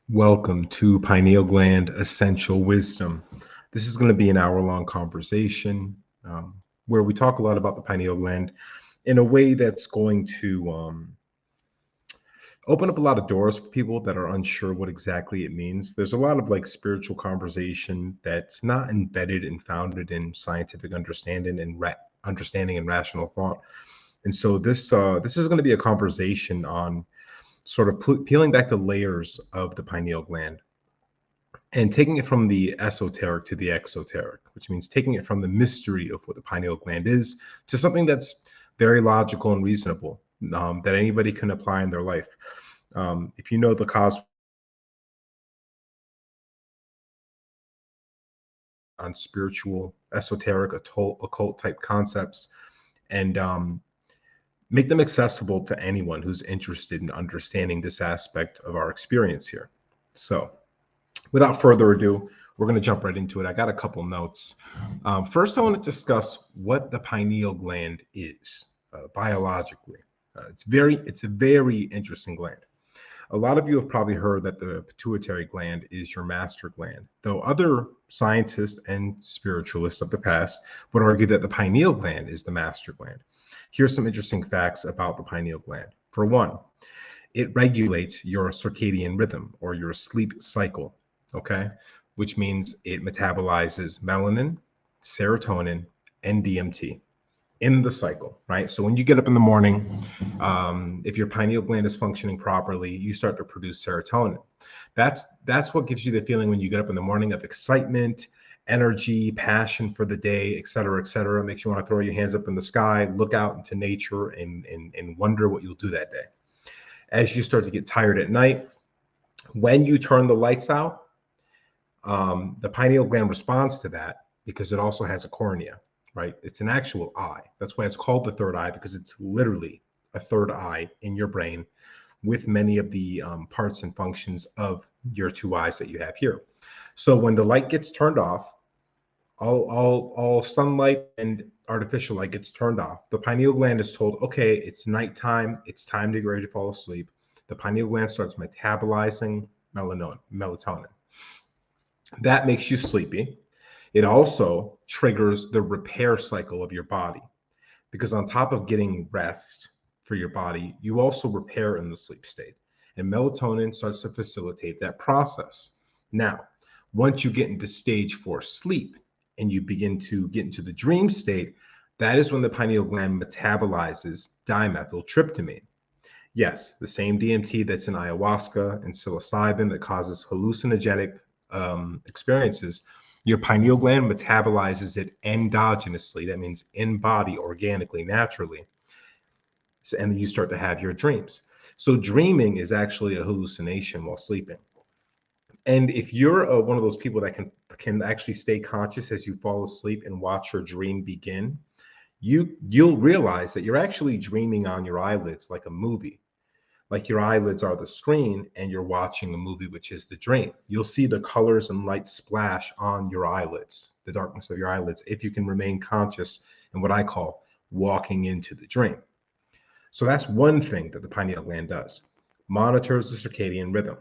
Welcome to Pineal Gland Essential Wisdom. This is going to be an hour-long conversation where we talk a lot about the pineal gland in a way that's going to open up a lot of doors for people that are unsure what exactly it means. There's a lot of spiritual conversation that's not embedded and founded in scientific understanding and understanding and rational thought. And so this is going to be a conversation on sort of peeling back the layers of the pineal gland and taking it from the esoteric to the exoteric, which means taking it from the mystery of what the pineal gland is to something that's very logical and reasonable, that anybody can apply in their life. If you know the cosmos on spiritual, esoteric, occult type concepts, and make them accessible to anyone who's interested in understanding this aspect of our experience here. So, without further ado, we're going to jump right into it. I got a couple notes. First, I want to discuss what the pineal gland is biologically. It's a very interesting gland. A lot of you have probably heard that the pituitary gland is your master gland, though other scientists and spiritualists of the past would argue that the pineal gland is the master gland. Here's some interesting facts about the pineal gland. For one, it regulates your circadian rhythm or your sleep cycle, okay? Which means it metabolizes melanin, serotonin, and DMT in the cycle, right? So when you get up in the morning, if your pineal gland is functioning properly, you start to produce serotonin. That's what gives you the feeling when you get up in the morning of excitement, energy, passion for the day, et cetera, et cetera. Makes you want to throw your hands up in the sky, look out into nature, and wonder what you'll do that day. As you start to get tired at night, when you turn the lights out, the pineal gland responds to that because it also has a cornea, right? It's an actual eye. That's why it's called the third eye, because it's literally a third eye in your brain with many of the parts and functions of your two eyes that you have here. So when the light gets turned off, all sunlight and artificial light gets turned off, the pineal gland is told, okay, it's nighttime, it's time to get ready to fall asleep. The pineal gland starts metabolizing melatonin. That makes you sleepy. It also triggers the repair cycle of your body, because on top of getting rest for your body, you also repair in the sleep state. And melatonin starts to facilitate that process. Now, once you get into stage 4 sleep and you begin to get into the dream state, that is when the pineal gland metabolizes dimethyltryptamine. Yes, the same DMT that's in ayahuasca and psilocybin that causes hallucinogenic experiences. Your pineal gland metabolizes it endogenously. That means in body, organically, naturally. So, and then you start to have your dreams. So dreaming is actually a hallucination while sleeping. And if you're one of those people that can actually stay conscious as you fall asleep and watch your dream begin, you'll realize that you're actually dreaming on your eyelids like a movie. Like your eyelids are the screen and you're watching a movie, which is the dream. You'll see the colors and light splash on your eyelids, the darkness of your eyelids, if you can remain conscious in what I call walking into the dream. So that's one thing that the pineal gland does. Monitors the circadian rhythm.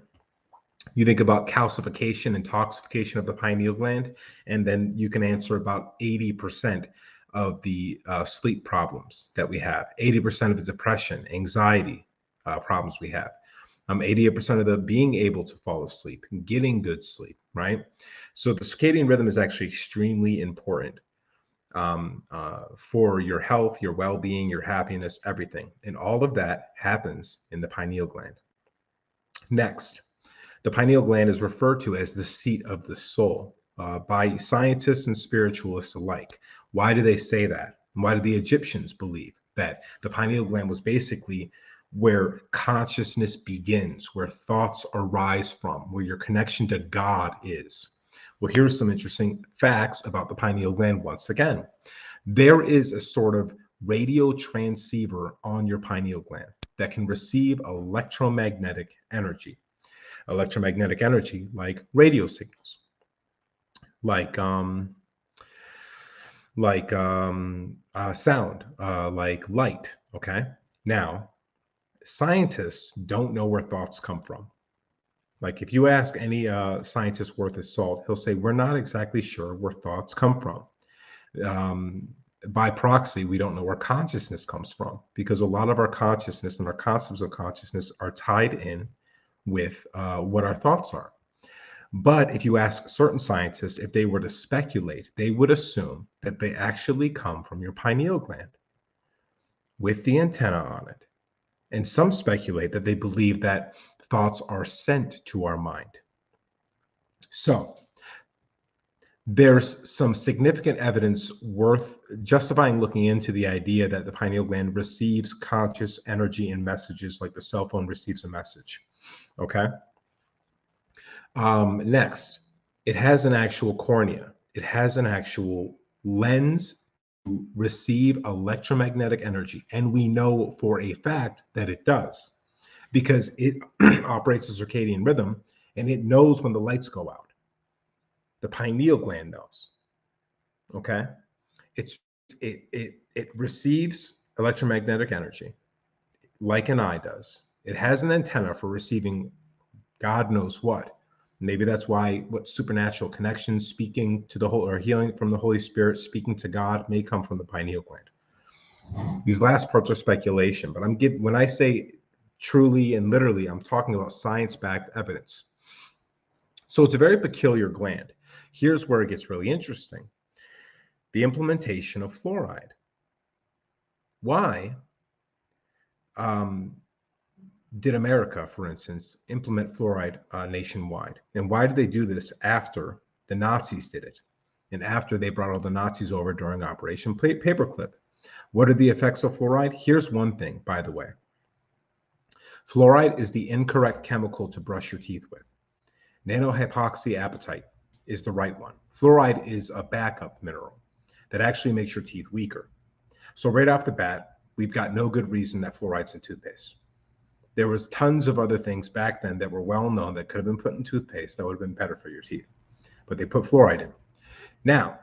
You think about calcification and toxification of the pineal gland, and then you can answer about 80% of the sleep problems that we have, 80% of the depression, anxiety problems we have, 80% of the being able to fall asleep, getting good sleep, right? So the circadian rhythm is actually extremely important for your health, your well-being, your happiness, everything. And all of that happens in the pineal gland. Next, the pineal gland is referred to as the seat of the soul by scientists and spiritualists alike. Why do they say that? Why do the Egyptians believe that the pineal gland was basically where consciousness begins, where thoughts arise from, where your connection to God is? Well, here's some interesting facts about the pineal gland once again. There is a sort of radio transceiver on your pineal gland that can receive electromagnetic energy. Electromagnetic energy like radio signals, like sound, like light. Okay. Now, scientists don't know where thoughts come from. Like if you ask any scientist worth his salt, he'll say, we're not exactly sure where thoughts come from. Um, by proxy, we don't know where consciousness comes from, because a lot of our consciousness and our concepts of consciousness are tied in with what our thoughts are. But if you ask certain scientists, if they were to speculate, they would assume that they actually come from your pineal gland with the antenna on it. And some speculate that they believe that thoughts are sent to our mind. So there's some significant evidence worth justifying looking into the idea that the pineal gland receives conscious energy and messages like the cell phone receives a message. Okay. Next, it has an actual cornea. It has an actual lens to receive electromagnetic energy. And we know for a fact that it does, because it operates a circadian rhythm and it knows when the lights go out. The pineal gland knows. Okay. It receives electromagnetic energy like an eye does. It has an antenna for receiving God knows what. Maybe that's why what supernatural connections, speaking to the whole, or healing from the Holy Spirit, speaking to God, may come from the pineal gland. These last parts are speculation, but when I say truly and literally, I'm talking about science-backed evidence. So it's a very peculiar gland. Here's where it gets really interesting. The implementation of fluoride. Why did America, for instance, implement fluoride nationwide? And why did they do this after the Nazis did it? And after they brought all the Nazis over during Operation Paperclip? What are the effects of fluoride? Here's one thing, by the way. Fluoride is the incorrect chemical to brush your teeth with. Nanohypoxyapatite is the right one. Fluoride is a backup mineral that actually makes your teeth weaker. So right off the bat, we've got no good reason that fluoride's in toothpaste. There was tons of other things back then that were well known that could have been put in toothpaste that would have been better for your teeth, but they put fluoride in. Now,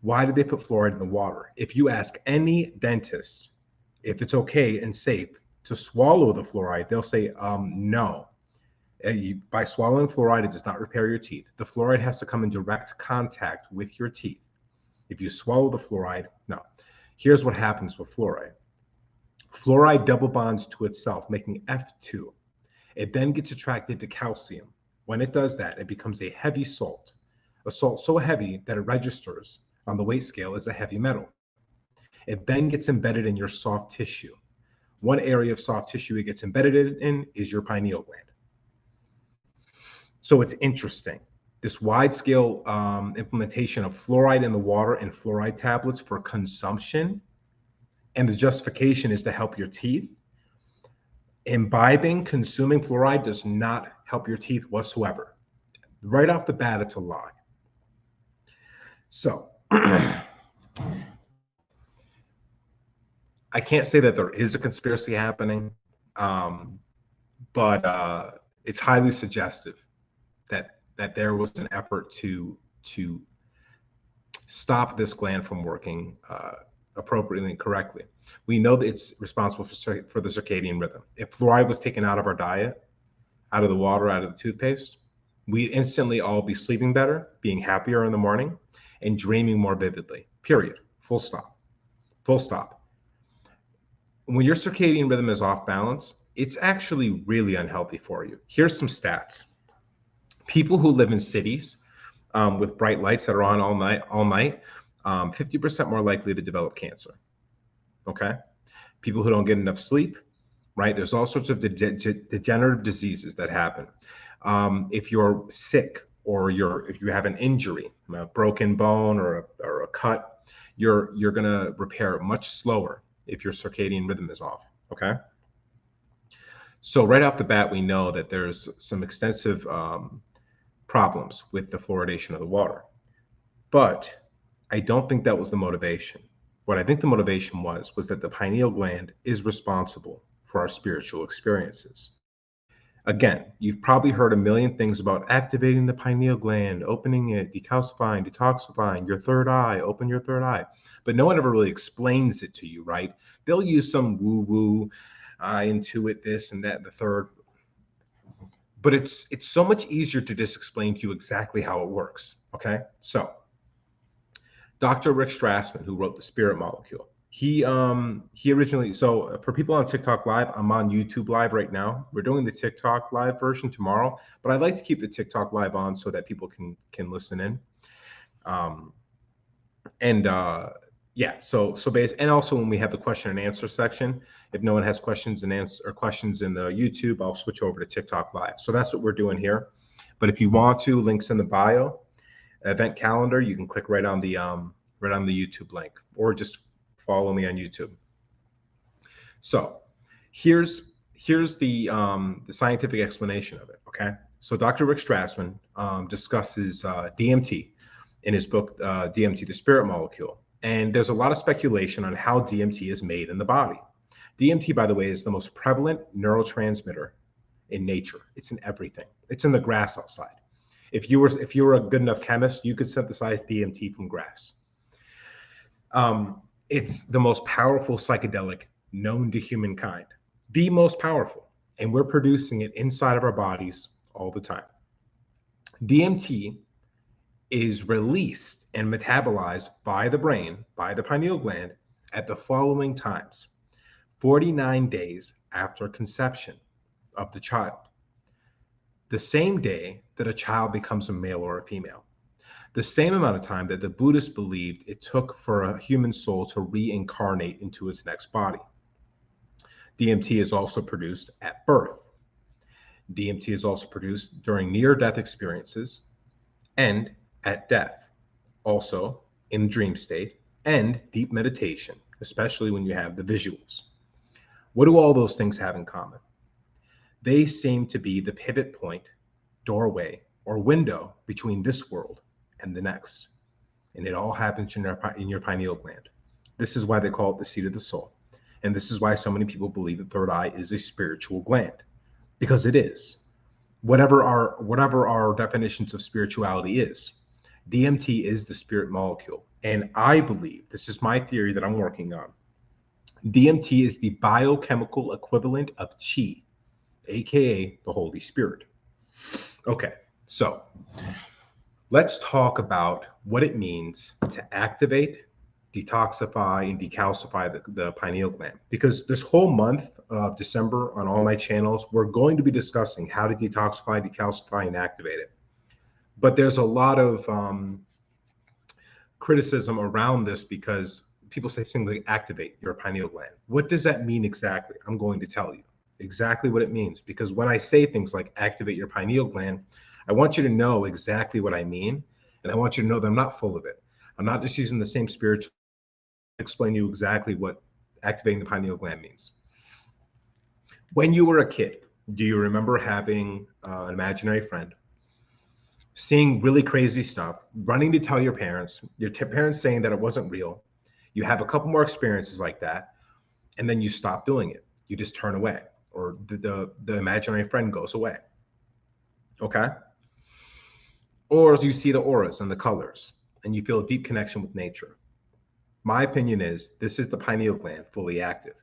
why did they put fluoride in the water? If you ask any dentist if it's okay and safe to swallow the fluoride, they'll say, no. By swallowing fluoride, it does not repair your teeth. The fluoride has to come in direct contact with your teeth. If you swallow the fluoride, no. Here's what happens with fluoride. Fluoride double bonds to itself, making F2. It then gets attracted to calcium. When it does that, it becomes a heavy salt, a salt so heavy that it registers on the weight scale as a heavy metal. It then gets embedded in your soft tissue. One area of soft tissue it gets embedded in is your pineal gland. So it's interesting. This wide-scale implementation of fluoride in the water and fluoride tablets for consumption, and the justification is to help your teeth. Imbibing, consuming fluoride does not help your teeth whatsoever. Right off the bat, it's a lie. So I can't say that there is a conspiracy happening, but it's highly suggestive that there was an effort to stop this gland from working appropriately and correctly. We know that it's responsible for the circadian rhythm. If fluoride was taken out of our diet, out of the water, out of the toothpaste, we'd instantly all be sleeping better, being happier in the morning, and dreaming more vividly, period. Full stop. Full stop. When your circadian rhythm is off balance, it's actually really unhealthy for you. Here's some stats. People who live in cities with bright lights that are on all night, 50% more likely to develop cancer. Okay. People who don't get enough sleep, right? There's all sorts of degenerative diseases that happen. If you're sick or if you have an injury, a broken bone or a cut, you're going to repair it much slower if your circadian rhythm is off. Okay. So right off the bat, we know that there's some extensive problems with the fluoridation of the water. But I don't think that was the motivation. What I think the motivation was that the pineal gland is responsible for our spiritual experiences. Again, you've probably heard a million things about activating the pineal gland, opening it, decalcifying, detoxifying, your third eye, open your third eye. But no one ever really explains it to you, right? They'll use some woo-woo, I intuit this and that and the third. but it's so much easier to just explain to you exactly how it works. Okay, so Dr. Rick Strassman, who wrote The Spirit Molecule, he originally, so for people on TikTok Live, I'm on YouTube Live right now. We're doing the TikTok Live version tomorrow, but I'd like to keep the TikTok Live on so that people can listen in. Um, and yeah, so base, and also when we have the question and answer section, if no one has questions and answer or questions in the YouTube, I'll switch over to TikTok Live. So that's what we're doing here. But if you want to, links in the bio, event calendar, you can click right on the YouTube link, or just follow me on YouTube. So here's the scientific explanation of it. Okay, so Dr. Rick Strassman discusses DMT in his book DMT, the Spirit Molecule, and there's a lot of speculation on how DMT is made in the body. DMT, by the way, is the most prevalent neurotransmitter in nature. It's in everything. It's in the grass outside. If you were a good enough chemist, you could synthesize DMT from grass. It's the most powerful psychedelic known to humankind, the most powerful, and we're producing it inside of our bodies all the time. DMT is released and metabolized by the brain, by the pineal gland, at the following times: 49 days after conception of the child, the same day that a child becomes a male or a female, the same amount of time that the Buddhists believed it took for a human soul to reincarnate into its next body. DMT is also produced at birth. DMT is also produced during near-death experiences and at death, also in dream state and deep meditation, especially when you have the visuals. What do all those things have in common? They seem to be the pivot point, doorway, or window between this world and the next. And it all happens in your pineal gland. This is why they call it the seat of the soul. And this is why so many people believe the third eye is a spiritual gland, because it is. Whatever our definitions of spirituality is, DMT is the spirit molecule. And I believe, this is my theory that I'm working on, DMT is the biochemical equivalent of chi, aka the Holy Spirit. Okay, so let's talk about what it means to activate, detoxify, and decalcify the pineal gland. Because this whole month of December on all my channels, we're going to be discussing how to detoxify, decalcify, and activate it. But there's a lot of criticism around this because people say things like activate your pineal gland. What does that mean exactly? I'm going to tell you exactly what it means, because when I say things like activate your pineal gland, I want you to know exactly what I mean, and I want you to know that I'm not full of it. I'm not just using the same spiritual to explain to you exactly what activating the pineal gland means. When you were a kid, do you remember having an imaginary friend, seeing really crazy stuff, running to tell your parents parents saying that it wasn't real? You have a couple more experiences like that, and then you stop doing it. You just turn away, or the imaginary friend goes away. Okay? Or you see the auras and the colors, and you feel a deep connection with nature. My opinion is this is the pineal gland fully active.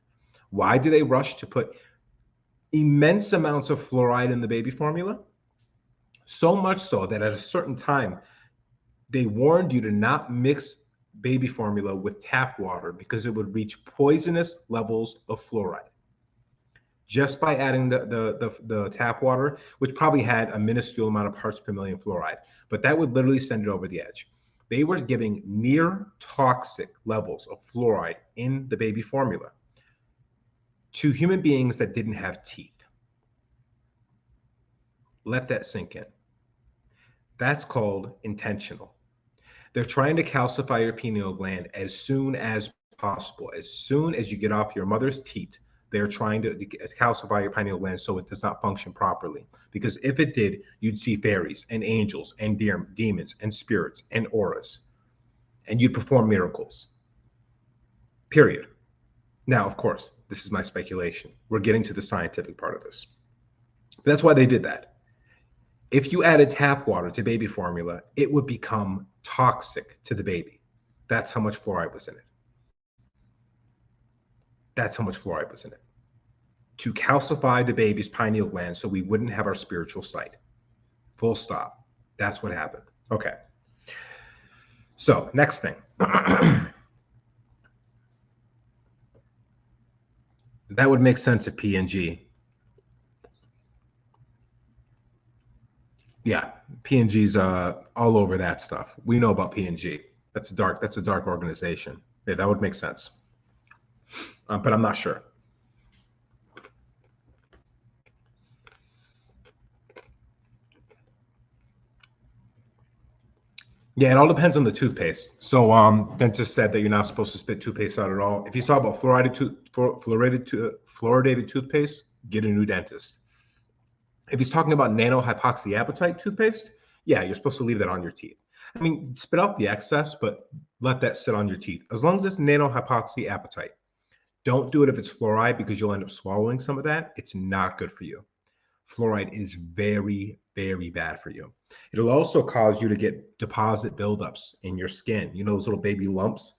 Why do they rush to put immense amounts of fluoride in the baby formula? So much so that at a certain time, they warned you to not mix baby formula with tap water because it would reach poisonous levels of fluoride. Just by adding the tap water, which probably had a minuscule amount of parts per million fluoride, but that would literally send it over the edge. They were giving near toxic levels of fluoride in the baby formula to human beings that didn't have teeth. Let that sink in. That's called intentional. They're trying to calcify your pineal gland as soon as possible. As soon as you get off your mother's teat, they're trying to calcify your pineal gland so it does not function properly. Because if it did, you'd see fairies and angels and demons and spirits and auras, and you'd perform miracles. Period. Now, of course, this is my speculation. We're getting to the scientific part of this. That's why they did that. If you added tap water to baby formula, it would become toxic to the baby. That's how much fluoride was in it. That's how much fluoride was in it. to calcify the baby's pineal gland so we wouldn't have our spiritual sight. Full stop. That's what happened. Okay. So next thing. That would make sense at PNG. Yeah, PNG's all over that stuff. We know about PNG. That's a dark organization. Yeah, that would make sense. But I'm not sure. Yeah, it all depends on the toothpaste. So dentist said that you're not supposed to spit toothpaste out at all. If you talk about fluoridated toothpaste, get a new dentist. If he's talking about nanohypoxyapatite toothpaste, yeah, you're supposed to leave that on your teeth. I mean, spit out the excess, but let that sit on your teeth. As long as it's nanohypoxyapatite. Don't do it if it's fluoride because you'll end up swallowing some of that. It's not good for you. Fluoride is very, very bad for you. It'll also cause you to get deposit buildups in your skin. You know, those little baby lumps,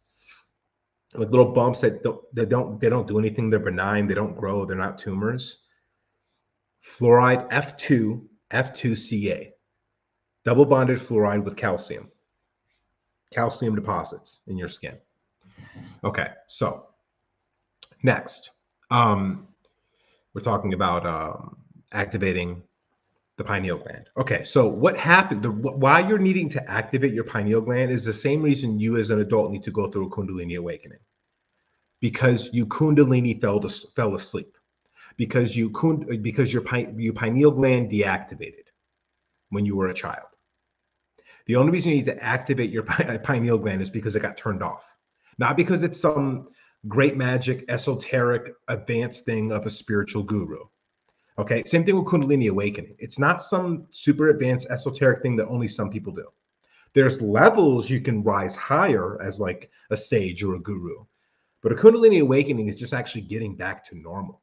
like little bumps that don't do anything. They're benign. They don't grow. They're not tumors. Fluoride F2CA, double bonded fluoride with calcium deposits in your skin. Okay, so next, we're talking about activating the pineal gland. Okay, so what happened? Why you're needing to activate your pineal gland is the same reason you as an adult need to go through a Kundalini awakening, because you Kundalini fell asleep, because your pineal gland deactivated when you were a child. The only reason you need to activate your pineal gland is because it got turned off, not because it's some great magic, esoteric, advanced thing of a spiritual guru. Okay, same thing with Kundalini awakening. It's not some super advanced esoteric thing that only some people do. There's levels you can rise higher as like a sage or a guru, but a Kundalini awakening is just actually getting back to normal.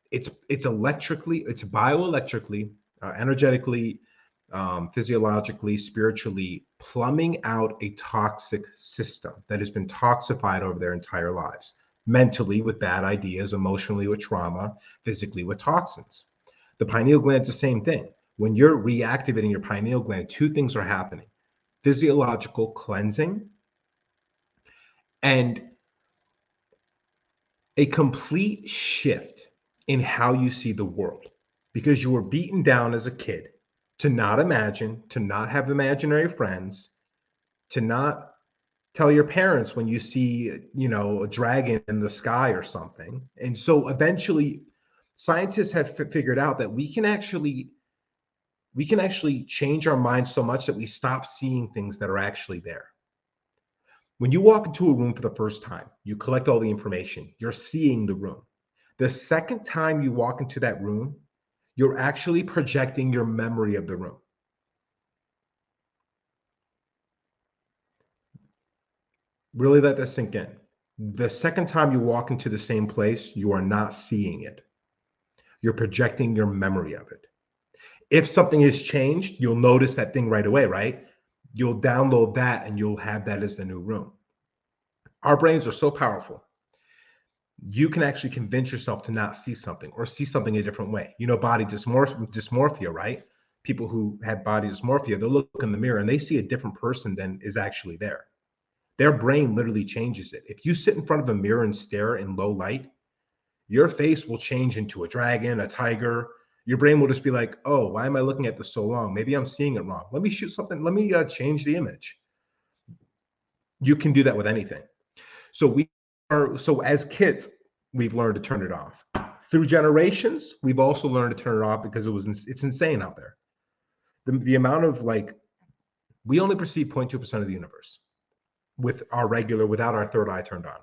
It's bioelectrically, energetically, physiologically, spiritually, plumbing out a toxic system that has been toxified over their entire lives. Mentally with bad ideas, emotionally with trauma, physically with toxins. The pineal gland is the same thing. When you're reactivating your pineal gland, two things are happening: physiological cleansing and a complete shift in how you see the world, because you were beaten down as a kid to not imagine, to not have imaginary friends, to not tell your parents when you see, a dragon in the sky or something. And so eventually scientists have figured out that we can actually change our minds so much that we stop seeing things that are actually there. When you walk into a room for the first time, you collect all the information, you're seeing the room. The second time you walk into that room, you're actually projecting your memory of the room. Really let that sink in. The second time you walk into the same place, you are not seeing it. You're projecting your memory of it. If something has changed, you'll notice that thing right away, right? You'll download that and you'll have that as the new room. Our brains are so powerful. You can actually convince yourself to not see something or see something a different way. Body dysmorphia, right? People who have body dysmorphia, they'll look in the mirror and they see a different person than is actually there. Their brain literally changes it. If you sit in front of a mirror and stare in low light, your face will change into a dragon, a tiger. Your brain will just be like, oh, why am I looking at this so long? Maybe I'm seeing it wrong. Let me shoot something. Let me change the image. You can do that with anything. So as kids, we've learned to turn it off. Through generations, we've also learned to turn it off because it's insane out there. The amount of we only perceive 0.2% of the universe without our third eye turned on.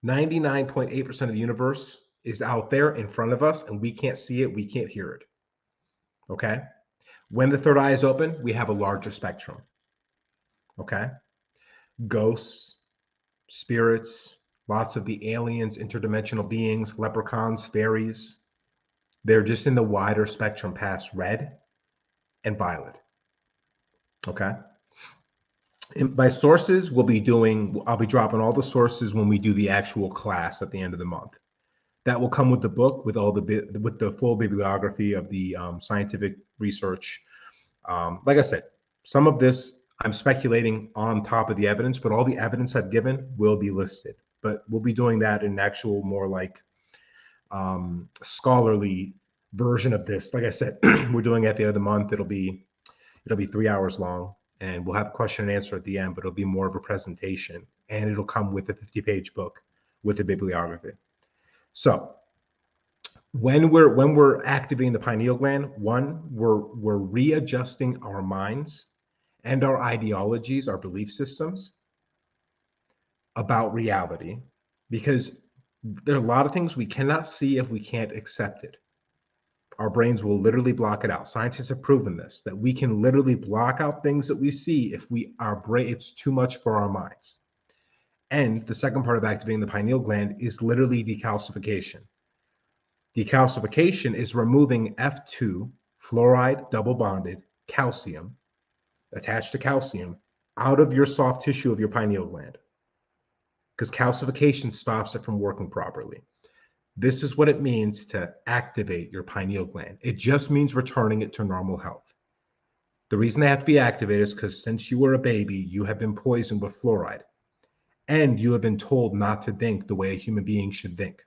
99.8% of the universe is out there in front of us and we can't see it, we can't hear it. Okay? When the third eye is open, we have a larger spectrum. Okay? Ghosts, spirits, lots of the aliens, interdimensional beings, leprechauns, fairies, they're just in the wider spectrum past red and violet. Okay? And my sources I'll be dropping all the sources when we do the actual class at the end of the month. That will come with the book, with with the full bibliography of the scientific research. Like I said, some of this I'm speculating on top of the evidence, but all the evidence I've given will be listed. But we'll be doing that in an actual, more like scholarly version of this. Like I said, we're doing it at the end of the month. It'll be 3 hours long, and we'll have a question and answer at the end, but it'll be more of a presentation, and it'll come with a 50-page book with the bibliography. So when we're activating the pineal gland, one, we're readjusting our minds and our ideologies, our belief systems about reality, because there are a lot of things we cannot see if we can't accept it. Our brains will literally block it out. Scientists have proven this, that we can literally block out things that we see if it's too much for our minds. And the second part of activating the pineal gland is literally decalcification. Decalcification is removing F2, fluoride double bonded calcium, attached to calcium, out of your soft tissue of your pineal gland, because calcification stops it from working properly. This is what it means to activate your pineal gland. It just means returning it to normal health. The reason they have to be activated is because since you were a baby, you have been poisoned with fluoride, and you have been told not to think the way a human being should think.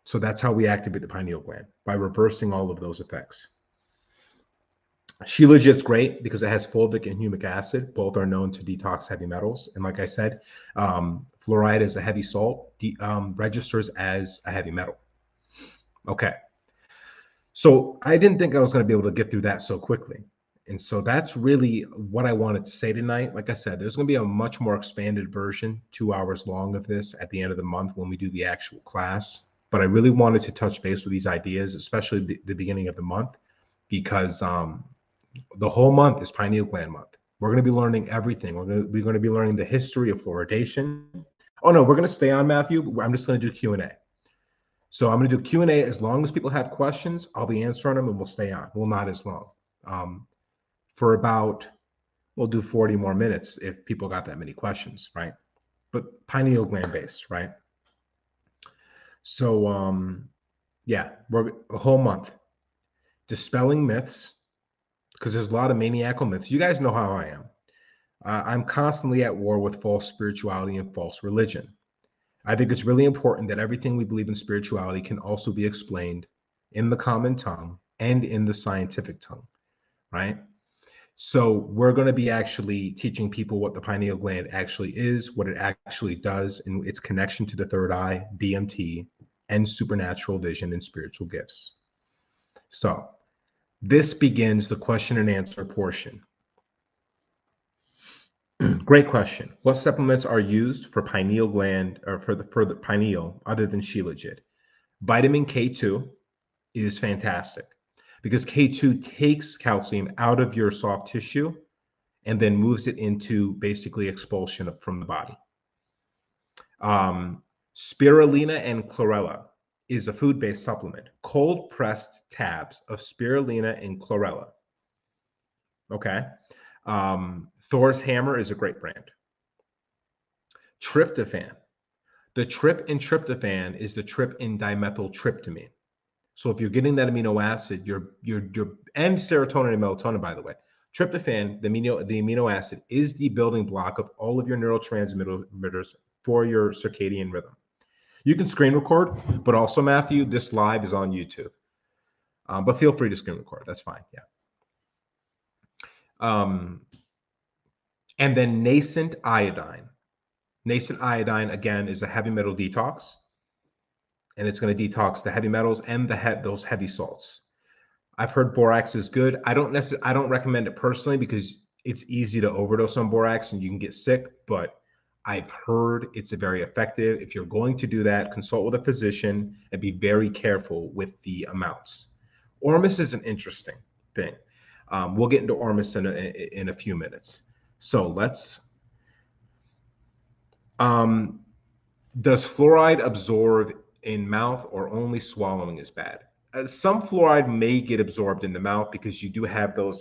So that's how we activate the pineal gland, by reversing all of those effects. Shilajit's great because it has fulvic and humic acid. Both are known to detox heavy metals. And like I said, fluoride is a heavy salt, registers as a heavy metal. Okay. So I didn't think I was going to be able to get through that so quickly. And so that's really what I wanted to say tonight. Like I said, there's going to be a much more expanded version, 2 hours long of this at the end of the month when we do the actual class. But I really wanted to touch base with these ideas, especially the beginning of the month, because the whole month is pineal gland month. We're going to be learning everything. We're going to be learning the history of fluoridation. Oh no, we're going to stay on, Matthew. I'm just going to do Q&A. So I'm going to do Q&A as long as people have questions. I'll be answering them, and we'll stay on. Well, not as long. For about, we'll do 40 more minutes if people got that many questions, right? But pineal gland based, right? So yeah, we're a whole month dispelling myths, because there's a lot of maniacal myths. You guys know how I am. I'm constantly at war with false spirituality and false religion. I think it's really important that everything we believe in spirituality can also be explained in the common tongue and in the scientific tongue, right? So we're going to be actually teaching people what the pineal gland actually is, what it actually does, and its connection to the third eye, DMT, and supernatural vision and spiritual gifts. So this begins the question and answer portion. Great question. What supplements are used for pineal gland, or for the pineal, other than Shilajit? Vitamin K2 is fantastic because K2 takes calcium out of your soft tissue and then moves it into basically expulsion from the body. Spirulina and chlorella is a food-based supplement. Cold-pressed tabs of spirulina and chlorella. Okay. Thor's Hammer is a great brand. Tryptophan. The trip in tryptophan is the trip in dimethyltryptamine. So if you're getting that amino acid, and serotonin and melatonin, by the way, tryptophan, the amino acid, is the building block of all of your neurotransmitters for your circadian rhythm. You can screen record, but also, Matthew, this live is on YouTube. But feel free to screen record. That's fine. Yeah. And then nascent iodine. Nascent iodine, again, is a heavy metal detox. And it's going to detox the heavy metals and those heavy salts. I've heard borax is good. I don't recommend it personally because it's easy to overdose on borax and you can get sick, but I've heard it's very effective. If you're going to do that, consult with a physician and be very careful with the amounts. Ormus is an interesting thing. We'll get into Ormus in a few minutes. So let's, does fluoride absorb in mouth or only swallowing is bad? Some fluoride may get absorbed in the mouth because you do have those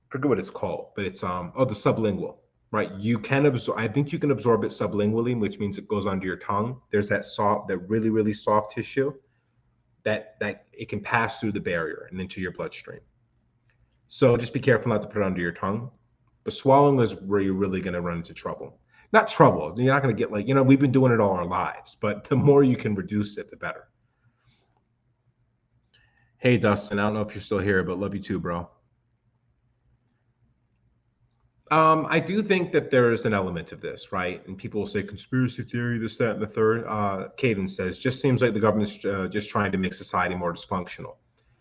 forget what it's called, but it's the sublingual. right? You can absorb, I think you can absorb it sublingually, which means it goes under your tongue. There's that soft, that really, really soft tissue that it can pass through the barrier and into your bloodstream. So just be careful not to put it under your tongue. But swallowing is where you're really going to run into trouble. Not trouble. You're not going to get like, we've been doing it all our lives, but the more you can reduce it, the better. Hey, Dustin, I don't know if you're still here, but love you too, bro. I do think that there is an element of this, right? And people will say conspiracy theory, this, that, and the third. Caden says, just seems like the government's just trying to make society more dysfunctional.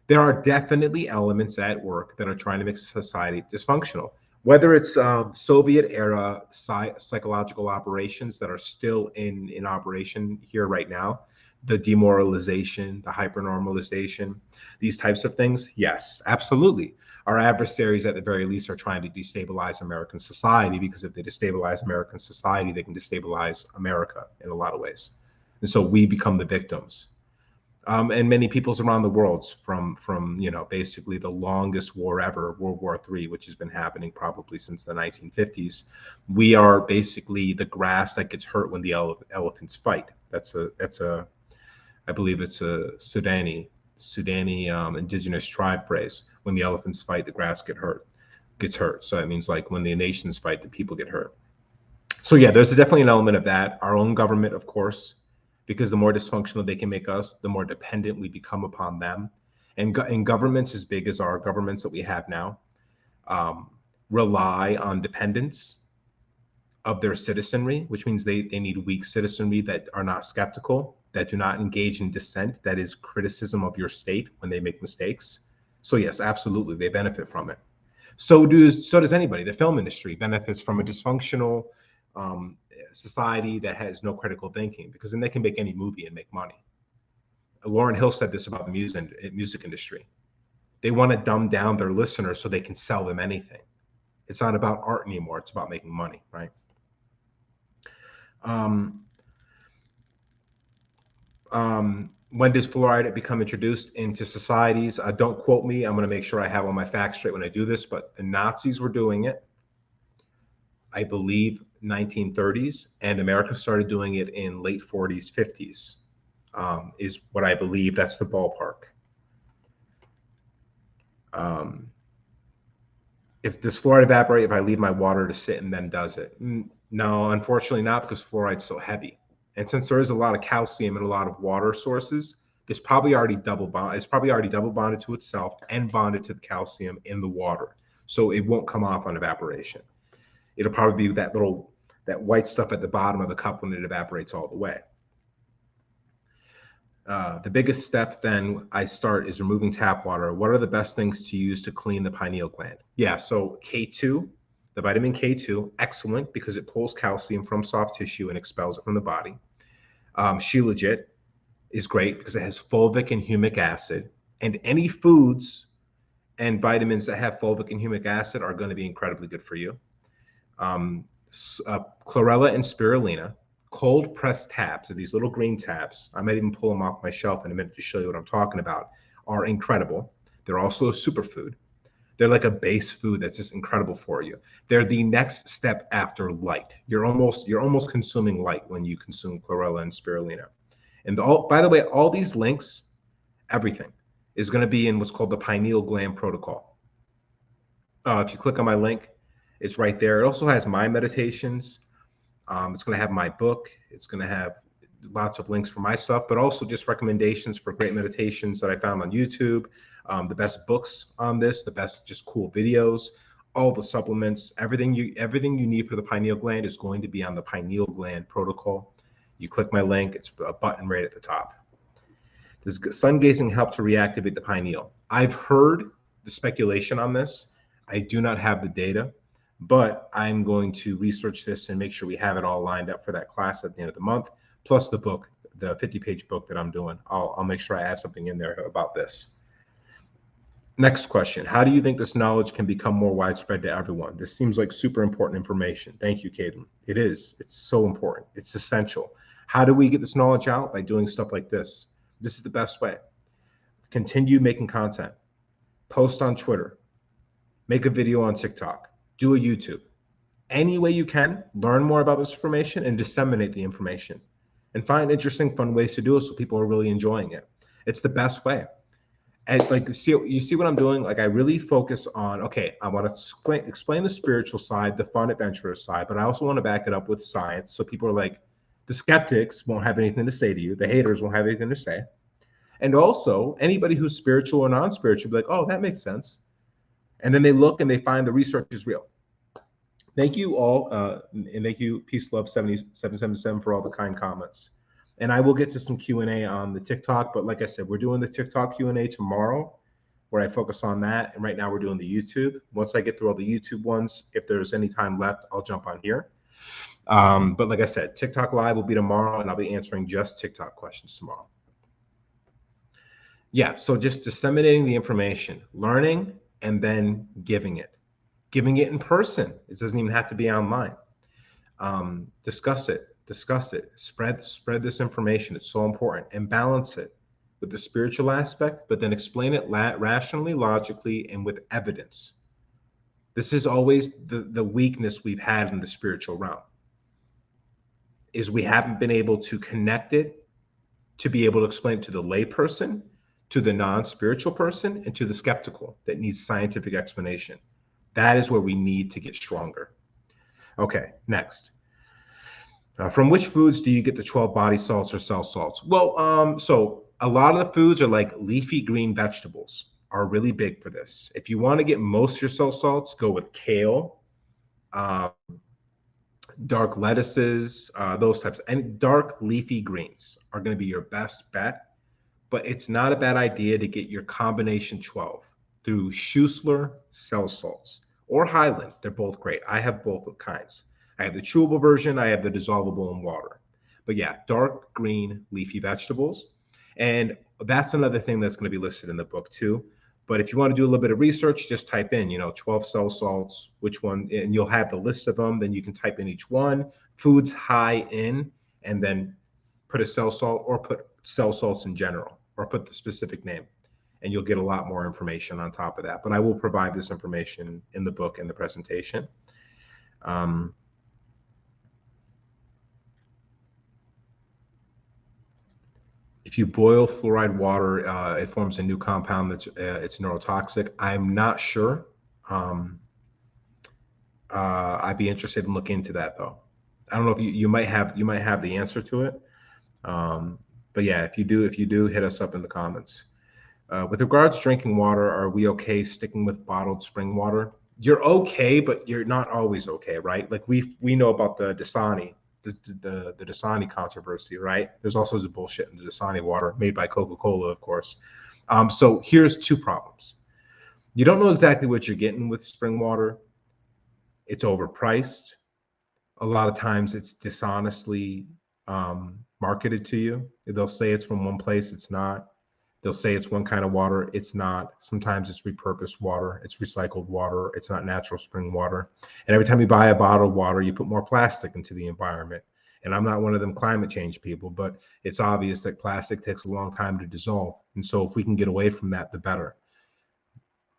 There are definitely elements at work that are trying to make society dysfunctional, whether it's Soviet era psychological operations that are still in operation here right now, the demoralization, the hypernormalization, these types of things. Yes, absolutely. Our adversaries, at the very least, are trying to destabilize American society, because if they destabilize American society, they can destabilize America in a lot of ways. And so we become the victims. And many peoples around the world, from basically the longest war ever, World War III, which has been happening probably since the 1950s. We are basically the grass that gets hurt when the elephants fight. I believe it's a Sudani indigenous tribe phrase. When the elephants fight, the grass gets hurt. So it means like when the nations fight, the people get hurt. So yeah, there's definitely an element of that. Our own government, of course, because the more dysfunctional they can make us, the more dependent we become upon them. And governments as big as our governments that we have now rely on dependence of their citizenry, which means they need weak citizenry that are not skeptical, that do not engage in dissent, that is criticism of your state when they make mistakes. So yes, absolutely, they benefit from it. So does anybody. The film industry benefits from a dysfunctional society that has no critical thinking, because then they can make any movie and make money. Lauryn Hill said this about the music industry. They want to dumb down their listeners so they can sell them anything. It's not about art anymore. It's about making money, right? When does fluoride become introduced into societies? Don't quote me. I'm going to make sure I have all my facts straight when I do this, but the Nazis were doing it, I believe, 1930s, and America started doing it in late 40s, 50s, is what I believe. That's the ballpark. If does fluoride evaporate if I leave my water to sit and then does it? No, unfortunately not, because fluoride's so heavy. And since there is a lot of calcium in a lot of water sources, it's probably already double bonded to itself and bonded to the calcium in the water. So it won't come off on evaporation. It'll probably be that white stuff at the bottom of the cup when it evaporates all the way. The biggest step then I start is removing tap water. What are the best things to use to clean the pineal gland? Yeah, so K2, the vitamin K2, excellent, because it pulls calcium from soft tissue and expels it from the body. Shilajit is great because it has fulvic and humic acid, and any foods and vitamins that have fulvic and humic acid are going to be incredibly good for you. Chlorella and spirulina, cold pressed tabs, so these little green tabs, I might even pull them off my shelf in a minute to show you what I'm talking about, are incredible. They're also a superfood. They're like a base food that's just incredible for you. They're the next step after light. You're almost consuming light when you consume chlorella and spirulina. And by the way, all these links, everything is going to be in what's called the pineal gland protocol. If you click on my link, it's right there. It also has my meditations. It's going to have my book. It's going to have lots of links for my stuff, but also just recommendations for great meditations that I found on YouTube, the best books on this, the best just cool videos, all the supplements, everything you need for the pineal gland is going to be on the pineal gland protocol. You click my link, it's a button right at the top. Does sun gazing help to reactivate the pineal? I've heard the speculation on this. I do not have the data, but I'm going to research this and make sure we have it all lined up for that class at the end of the month, plus the book, the 50-page book that I'm doing. I'll make sure I add something in there about this. Next question. How do you think this knowledge can become more widespread to everyone? This seems like super important information. Thank you, Caden. It is. It's so important. It's essential. How do we get this knowledge out? By doing stuff like this. This is the best way. Continue making content. Post on Twitter. Make a video on TikTok. Do a YouTube. any way you can, learn more about this information and disseminate the information, and find interesting, fun ways to do it so people are really enjoying it. It's the best way. And like, you see what I'm doing? Like, I really focus on, okay, I want to explain the spiritual side, the fun, adventurous side, but I also want to back it up with science. So people are like, the skeptics won't have anything to say to you. The haters won't have anything to say. And also, anybody who's spiritual or non-spiritual be like, oh, that makes sense. And then they look and they find the research is real. Thank you all, and thank you, Peace Love 7777 for all the kind comments. And I will get to some Q&A on the TikTok, but like I said, we're doing the TikTok Q&A tomorrow, where I focus on that. And right now we're doing the YouTube. Once I get through all the YouTube ones, if there's any time left, I'll jump on here. But like I said, TikTok Live will be tomorrow, and I'll be answering just TikTok questions tomorrow. Yeah, so just disseminating the information, learning, and then giving it in person. It doesn't even have to be online. Discuss it, spread this information. It's so important, and balance it with the spiritual aspect, but then explain it rationally, logically, and with evidence. This is always the weakness we've had in the spiritual realm, is we haven't been able to connect it to be able to explain it to the layperson, to the non-spiritual person, and to the skeptical that needs scientific explanation. That is where we need to get stronger. Okay, next. From which foods do you get the 12 body salts or cell salts? Well, so a lot of the foods are like leafy green vegetables are really big for this. If you want to get most of your cell salts, go with kale, dark lettuces, those types. And dark leafy greens are going to be your best bet. But it's not a bad idea to get your combination 12 through Schussler cell salts or Highland. They're both great. I have both kinds. I have the chewable version. I have the dissolvable in water. But yeah, dark green leafy vegetables. And that's another thing that's going to be listed in the book too. But if you want to do a little bit of research, just type in, 12 cell salts, which one, and you'll have the list of them. Then you can type in each one, foods high in, and then put a cell salt or put cell salts in general, or put the specific name, and you'll get a lot more information on top of that. But I will provide this information in the book and the presentation. If you boil fluoride water, it forms a new compound that's it's neurotoxic. I'm not sure. I'd be interested in looking into that though. I don't know if you might have the answer to it. But yeah, if you do, hit us up in the comments. With regards to drinking water, are we okay sticking with bottled spring water? You're okay, but you're not always okay, right? Like we know about the Dasani, the Dasani controversy, right? There's all sorts of bullshit in the Dasani water made by Coca-Cola, of course. So here's two problems. You don't know exactly what you're getting with spring water. It's overpriced. A lot of times it's dishonestly marketed to you. They'll say it's from one place, it's not. They'll say it's one kind of water, it's not. Sometimes it's repurposed water, it's recycled water, it's not natural spring water. And every time you buy a bottle of water, you put more plastic into the environment. And I'm not one of them climate change people, but it's obvious that plastic takes a long time to dissolve. And so if we can get away from that, the better.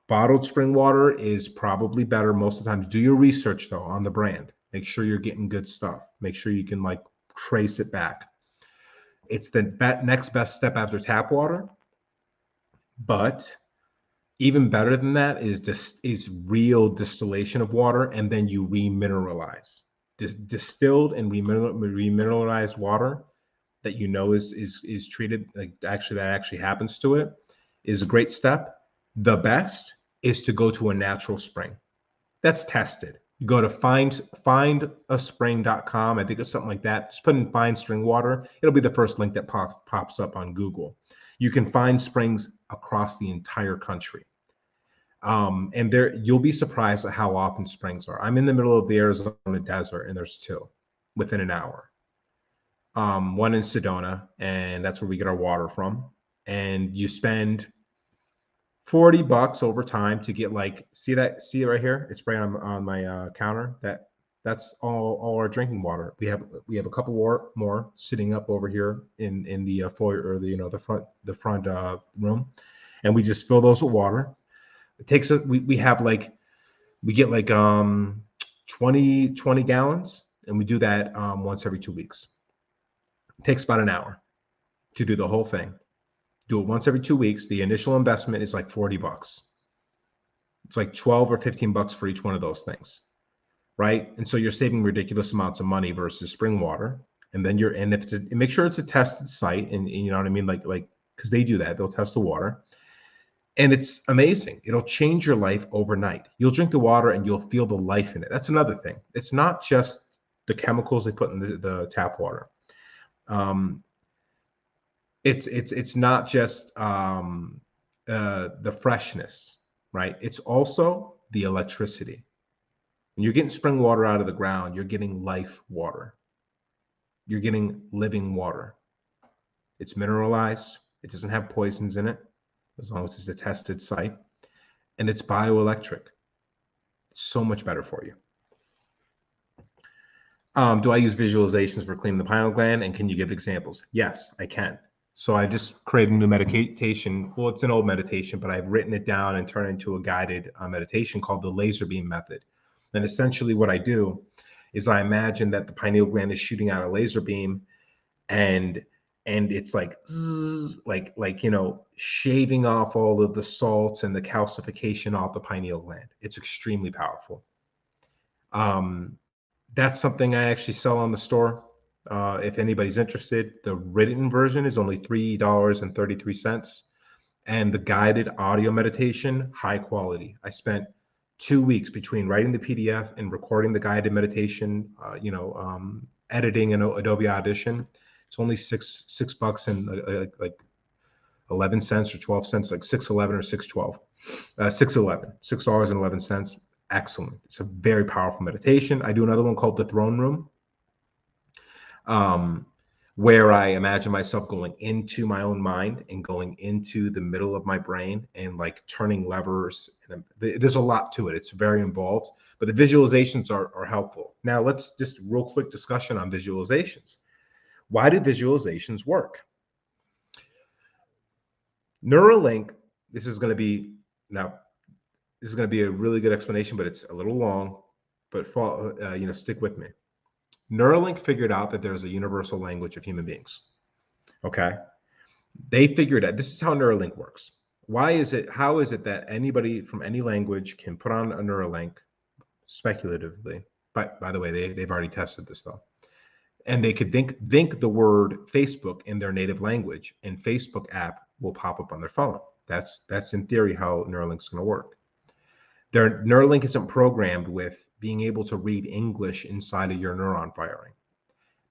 Bottled spring water is probably better most of the times. Do your research though on the brand. Make sure you're getting good stuff. Make sure you can like trace it back. It's the next best step after tap water. But even better than that is real distillation of water, and then you remineralize. Distilled and remineralized water that is treated like that actually happens to it is a great step. The best is to go to a natural spring that's tested. You go to findaspring.com. I think it's something like that. Just put in find spring water. It'll be the first link that pops up on Google. You can find springs across the entire country. And you'll be surprised at how often springs are. I'm in the middle of the Arizona desert, and there's two within an hour. One in Sedona, and that's where we get our water from. And you spend $40 over time to get see it right here? It's right on my counter. That's all our drinking water. We have a couple more sitting up over here in the foyer, or the front room, and we just fill those with water. It takes we get 20 gallons, and we do that once every 2 weeks. It takes about an hour to do the whole thing. Do it once every 2 weeks. The initial investment is like $40. It's like 12 or 15 bucks for each one of those things, right? And so you're saving ridiculous amounts of money versus spring water. And then make sure it's a tested site, and you know what I mean, like because they do that, they'll test the water, and it's amazing. It'll change your life overnight. You'll drink the water and you'll feel the life in it. That's another thing. It's not just the chemicals they put in the tap water. It's not just the freshness, right? It's also the electricity. When you're getting spring water out of the ground, you're getting life water. You're getting living water. It's mineralized. It doesn't have poisons in it, as long as it's a tested site. And it's bioelectric. It's so much better for you. Do I use visualizations for cleaning the pineal gland? And can you give examples? Yes, I can. So I just created a new meditation. Well, it's an old meditation, but I've written it down and turned it into a guided meditation called the laser beam method. And essentially what I do is I imagine that the pineal gland is shooting out a laser beam, and it's like zzz, like you know, shaving off all of the salts and the calcification off the pineal gland. It's extremely powerful. That's something I actually sell on the store. If anybody's interested, the written version is only $3.33, and the guided audio meditation, high quality. I spent 2 weeks between writing the PDF and recording the guided meditation, editing in Adobe Audition. It's only six bucks and like 11 cents or 12 cents, like 6.11 or 6.12, $6.11. Excellent. It's a very powerful meditation. I do another one called the Throne Room, where I imagine myself going into my own mind and going into the middle of my brain and like turning levers. And there's a lot to it. It's very involved, but the visualizations are helpful. Now let's just real quick discussion on visualizations. Why do visualizations work? Neuralink, this is going to be a really good explanation, but it's a little long, but stick with me. Neuralink figured out that there's a universal language of human beings. Okay. They figured out, this is how Neuralink works. How is it that anybody from any language can put on a Neuralink speculatively? But by the way, they've already tested this though. And they could think the word Facebook in their native language, and Facebook app will pop up on their phone. That's in theory how Neuralink's going to work. Their Neuralink isn't programmed with being able to read English inside of your neuron firing.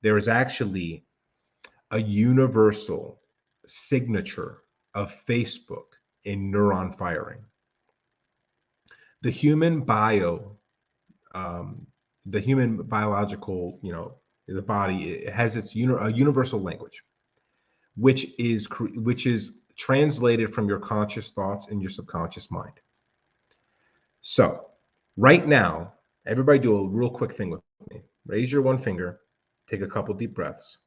There is actually a universal signature of Facebook in neuron firing. The human biological, the body, it has its a universal language, which is translated from your conscious thoughts and your subconscious mind. So right now, everybody do a real quick thing with me. Raise your one finger, take a couple deep breaths,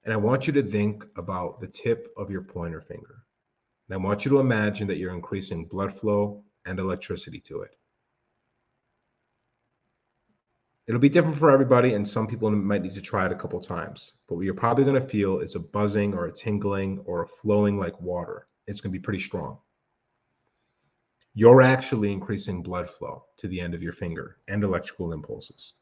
and I want you to think about the tip of your pointer finger. And I want you to imagine that you're increasing blood flow and electricity to it. It'll be different for everybody, and some people might need to try it a couple times. But what you're probably going to feel is a buzzing or a tingling or a flowing like water. It's going to be pretty strong. You're actually increasing blood flow to the end of your finger and electrical impulses.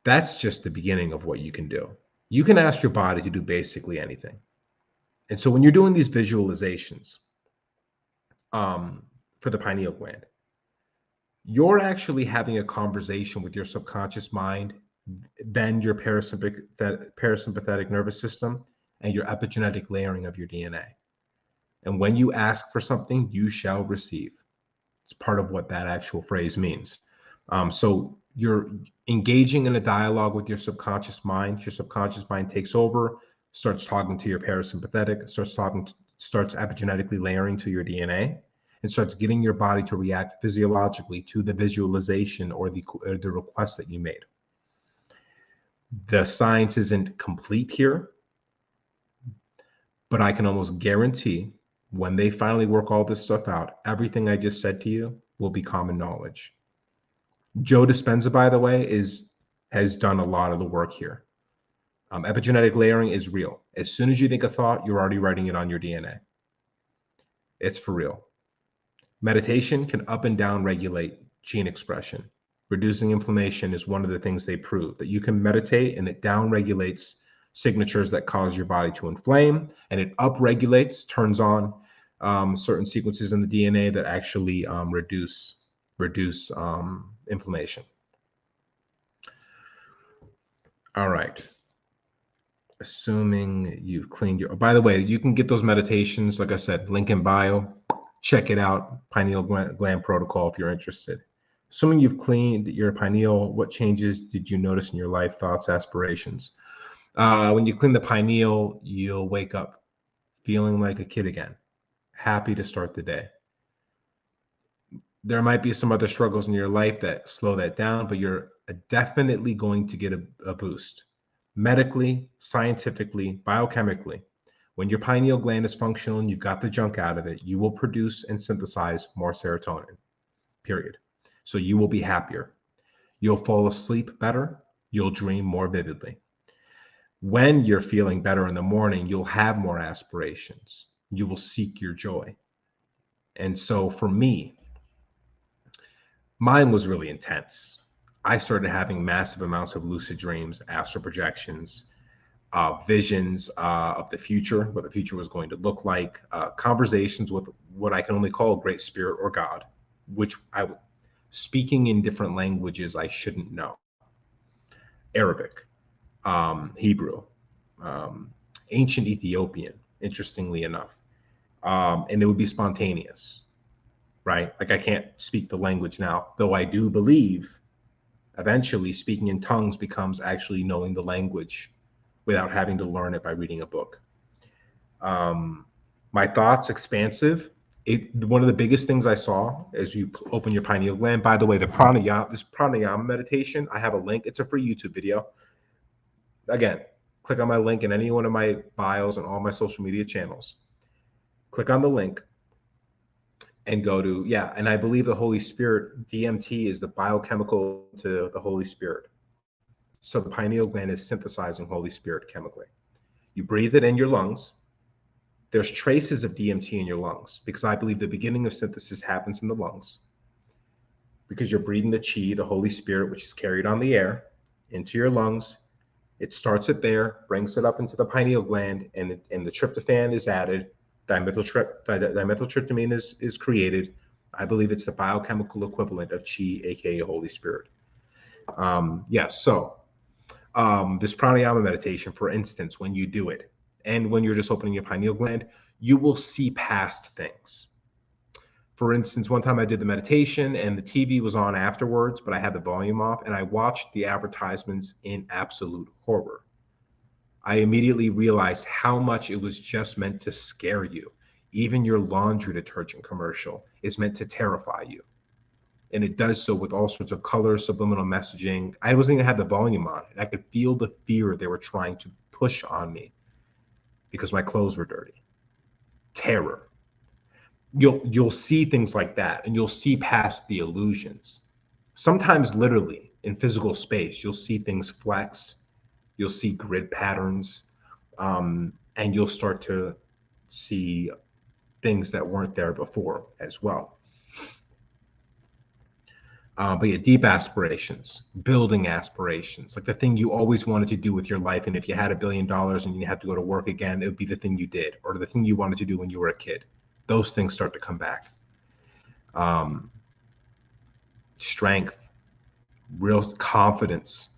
That's just the beginning of what you can do. You can ask your body to do basically anything. And so when you're doing these visualizations for the pineal gland, you're actually having a conversation with your subconscious mind, then your parasympathetic nervous system, and your epigenetic layering of your DNA. And when you ask for something, you shall receive. It's part of what that actual phrase means. So you're engaging in a dialogue with your subconscious mind. Your subconscious mind takes over, starts talking to your parasympathetic, starts epigenetically layering to your DNA, and starts getting your body to react physiologically to the visualization or the request that you made. The science isn't complete here, but I can almost guarantee when they finally work all this stuff out, everything I just said to you will be common knowledge. Joe Dispenza, by the way, has done a lot of the work here. Epigenetic layering is real. As soon as you think a thought, you're already writing it on your DNA. It's for real. Meditation can up and down regulate gene expression. Reducing inflammation is one of the things they prove, that you can meditate and it down regulates signatures that cause your body to inflame, and it up regulates, turns on certain sequences in the DNA that actually reduce inflammation. All right. Assuming you've cleaned your, by the way, you can get those meditations, like I said, link in bio. Check it out, pineal gland protocol, if you're interested. Assuming you've cleaned your pineal, what changes did you notice in your life, thoughts, aspirations? When you clean the pineal, you'll wake up feeling like a kid again, happy to start the day. There might be some other struggles in your life that slow that down, but you're definitely going to get a boost. Medically, scientifically, biochemically, when your pineal gland is functional and you've got the junk out of it, you will produce and synthesize more serotonin, period. So you will be happier. You'll fall asleep better. You'll dream more vividly. When you're feeling better in the morning, you'll have more aspirations. You will seek your joy. And so for me, mine was really intense. I started having massive amounts of lucid dreams, astral projections, visions of the future, what the future was going to look like, conversations with what I can only call a great spirit or God, which speaking in different languages I shouldn't know. Arabic, Hebrew, ancient Ethiopian, interestingly enough. And it would be spontaneous, right? Like I can't speak the language now, though I do believe eventually speaking in tongues becomes actually knowing the language without having to learn it by reading a book. My thoughts, expansive. One of the biggest things I saw as you open your pineal gland, by the way, this pranayama meditation, I have a link. It's a free YouTube video. Again, click on my link in any one of my bios and all my social media channels. Click on the link and go to, and I believe the Holy Spirit, DMT is the biochemical to the Holy Spirit. So the pineal gland is synthesizing Holy Spirit chemically. You breathe it in your lungs. There's traces of DMT in your lungs because I believe the beginning of synthesis happens in the lungs because you're breathing the chi, the Holy Spirit, which is carried on the air, into your lungs. It starts it there, brings it up into the pineal gland, and the tryptophan is added. Dimethyltryptamine is created. I believe it's the biochemical equivalent of chi, aka Holy Spirit. This pranayama meditation, for instance, when you do it, and when you're just opening your pineal gland, you will see past things. For instance, one time I did the meditation and the TV was on afterwards, but I had the volume off and I watched the advertisements in absolute horror. I immediately realized how much it was just meant to scare you. Even your laundry detergent commercial is meant to terrify you. And it does so with all sorts of colors, subliminal messaging. I wasn't even have the volume on, and I could feel the fear they were trying to push on me because my clothes were dirty. Terror. You'll see things like that, and you'll see past the illusions. Sometimes literally in physical space, you'll see things flex. You'll see grid patterns, and you'll start to see things that weren't there before as well. But deep aspirations, building aspirations, like the thing you always wanted to do with your life. And if you had $1 billion and you had to go to work again, it would be the thing you did, or the thing you wanted to do when you were a kid. Those things start to come back. Strength, real confidence.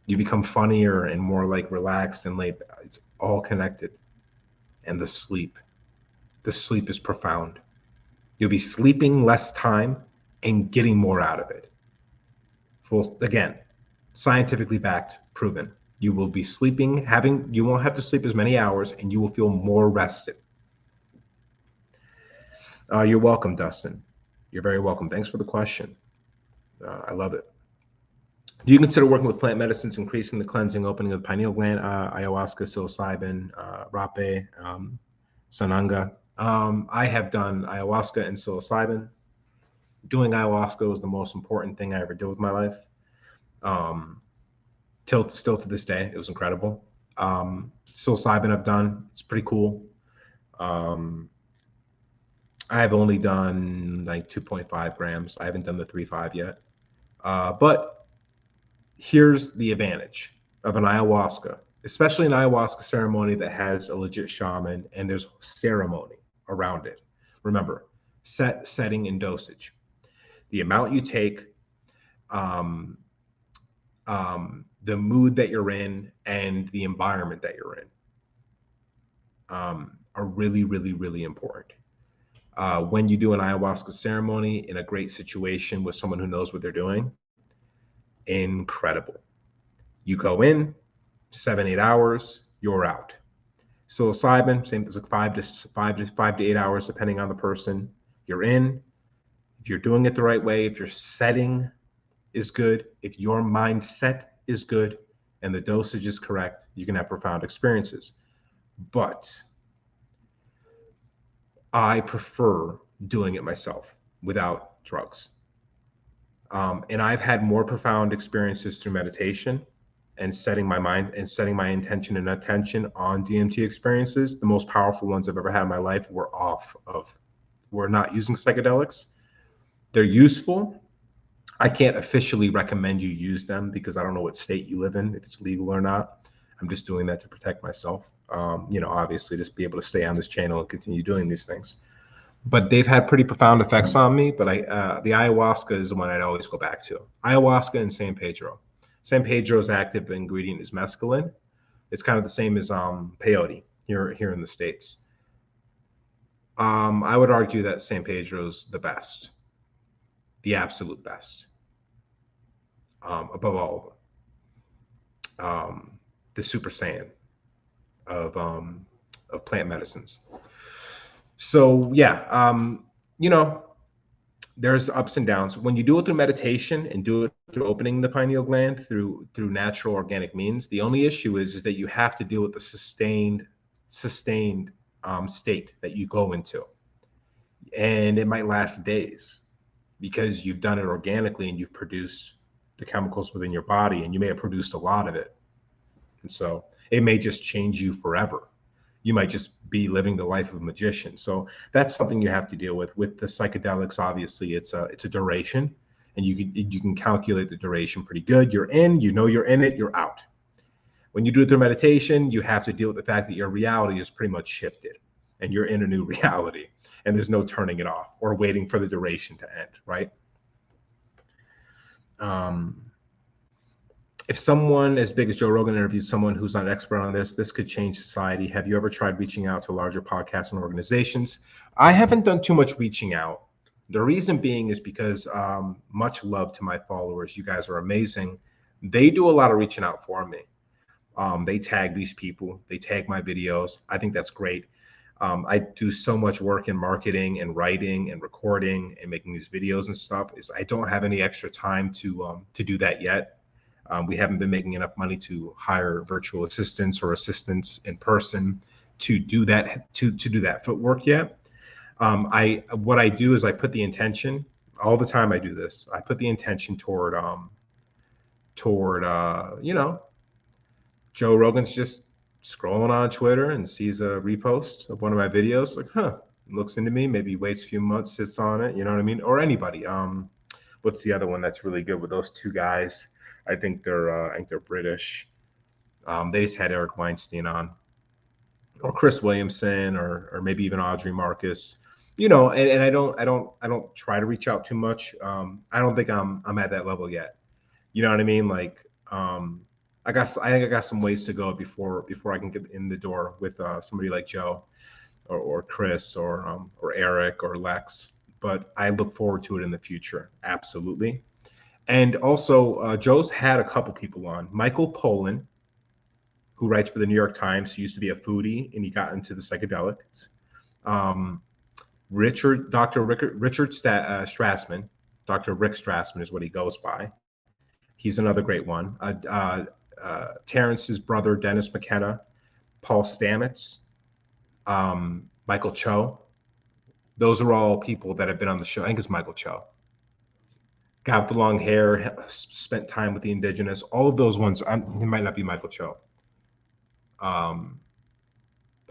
You become funnier and more like relaxed and laid back. It's all connected. And the sleep is profound. You'll be sleeping less time and getting more out of it. Again, scientifically backed, proven. You will be sleeping, you won't have to sleep as many hours and you will feel more rested. You're welcome, Dustin. You're very welcome. Thanks for the question. I love it. Do you consider working with plant medicines, increasing the cleansing, opening of the pineal gland, ayahuasca, psilocybin, rapé, sananga? I have done ayahuasca and psilocybin. Doing ayahuasca was the most important thing I ever did with my life. Um, till still to this day, it was incredible. Psilocybin I've done. It's pretty cool. Um, I've only done like 2.5 grams. I haven't done the 3.5 yet. But here's the advantage of an ayahuasca, especially an ayahuasca ceremony that has a legit shaman and there's ceremony around it. Remember, setting, and dosage. The amount you take, um, the mood that you're in, and the environment that you're in are really, really, really important. When you do an ayahuasca ceremony in a great situation with someone who knows what they're doing, incredible. You go in, 7-8 hours, you're out. Psilocybin, same as like 5 to 8 hours, depending on the person. You're in. If you're doing it the right way, if your setting is good, if your mindset is good, and the dosage is correct, you can have profound experiences. But I prefer doing it myself without drugs. And I've had more profound experiences through meditation and setting my mind and setting my intention and attention on DMT experiences. The most powerful ones I've ever had in my life were not using psychedelics. They're useful. I can't officially recommend you use them because I don't know what state you live in, if it's legal or not. I'm just doing that to protect myself. Obviously just be able to stay on this channel and continue doing these things. But they've had pretty profound effects on me. But the ayahuasca is the one I'd always go back to. Ayahuasca and San Pedro. San Pedro's active ingredient is mescaline. It's kind of the same as peyote here in the States. I would argue that San Pedro's the best, the absolute best, above all of them. The Super Saiyan of plant medicines. So yeah, there's ups and downs. When you do it through meditation and do it through opening the pineal gland through natural organic means, the only issue is that you have to deal with the sustained state that you go into, and it might last days because you've done it organically and you've produced the chemicals within your body, and you may have produced a lot of it, and so it may just change you forever. You might just be living the life of a magician. So that's something you have to deal with. With the psychedelics, obviously, it's a duration, and you can calculate the duration pretty good. You're in, you're in it, you're out. When you do it through meditation, you have to deal with the fact that your reality is pretty much shifted, and you're in a new reality, and there's no turning it off or waiting for the duration to end, right? If someone as big as Joe Rogan interviewed someone who's not an expert on this could change society. Have you ever tried reaching out to larger podcasts and organizations? I haven't done too much reaching out. The reason being is because much love to my followers. You guys are amazing. They do a lot of reaching out for me. They tag these people. They tag my videos. I think that's great. I do so much work in marketing and writing and recording and making these videos and stuff. I don't have any extra time to do that yet. We haven't been making enough money to hire virtual assistants or assistants in person to do that do that footwork yet. What I do is I put the intention all the time. I do this. I put the intention toward Joe Rogan's just scrolling on Twitter and sees a repost of one of my videos, like, looks into me, maybe waits a few months, sits on it, you know what I mean? Or anybody. What's the other one that's really good with those two guys? I think they're British. They just had Eric Weinstein on, or Chris Williamson, or maybe even Audrey Marcus. And I don't try to reach out too much. I don't think I'm at that level yet. You know what I mean? Like, I think I got some ways to go before I can get in the door with somebody like Joe, or Chris, or Eric, or Lex. But I look forward to it in the future. Absolutely. And also, Joe's had a couple people on. Michael Pollan, who writes for the New York Times, he used to be a foodie, and he got into the psychedelics. Dr. Richard Strassman, Dr. Rick Strassman is what he goes by. He's another great one. Terrence's brother, Dennis McKenna, Paul Stamets, Michael Cho. Those are all people that have been on the show. I think it's Michael Cho. guy with the long hair, spent time with the indigenous. All of those ones. He might not be Michael Cho. But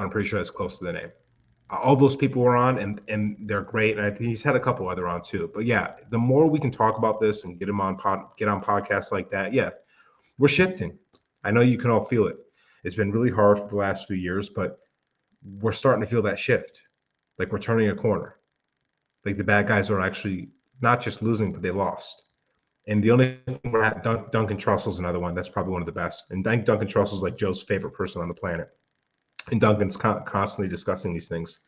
I'm pretty sure that's close to the name. All those people were on, and they're great. And I think he's had a couple other on too. But yeah, the more we can talk about this and get him on get on podcasts like that, yeah, we're shifting. I know you can all feel it. It's been really hard for the last few years, but we're starting to feel that shift. Like we're turning a corner. Like the bad guys are actually not just losing, but they lost. And the only thing we're at, Duncan Trussell's another one. That's probably one of the best. And Duncan Trussell's like Joe's favorite person on the planet. And Duncan's constantly discussing these things.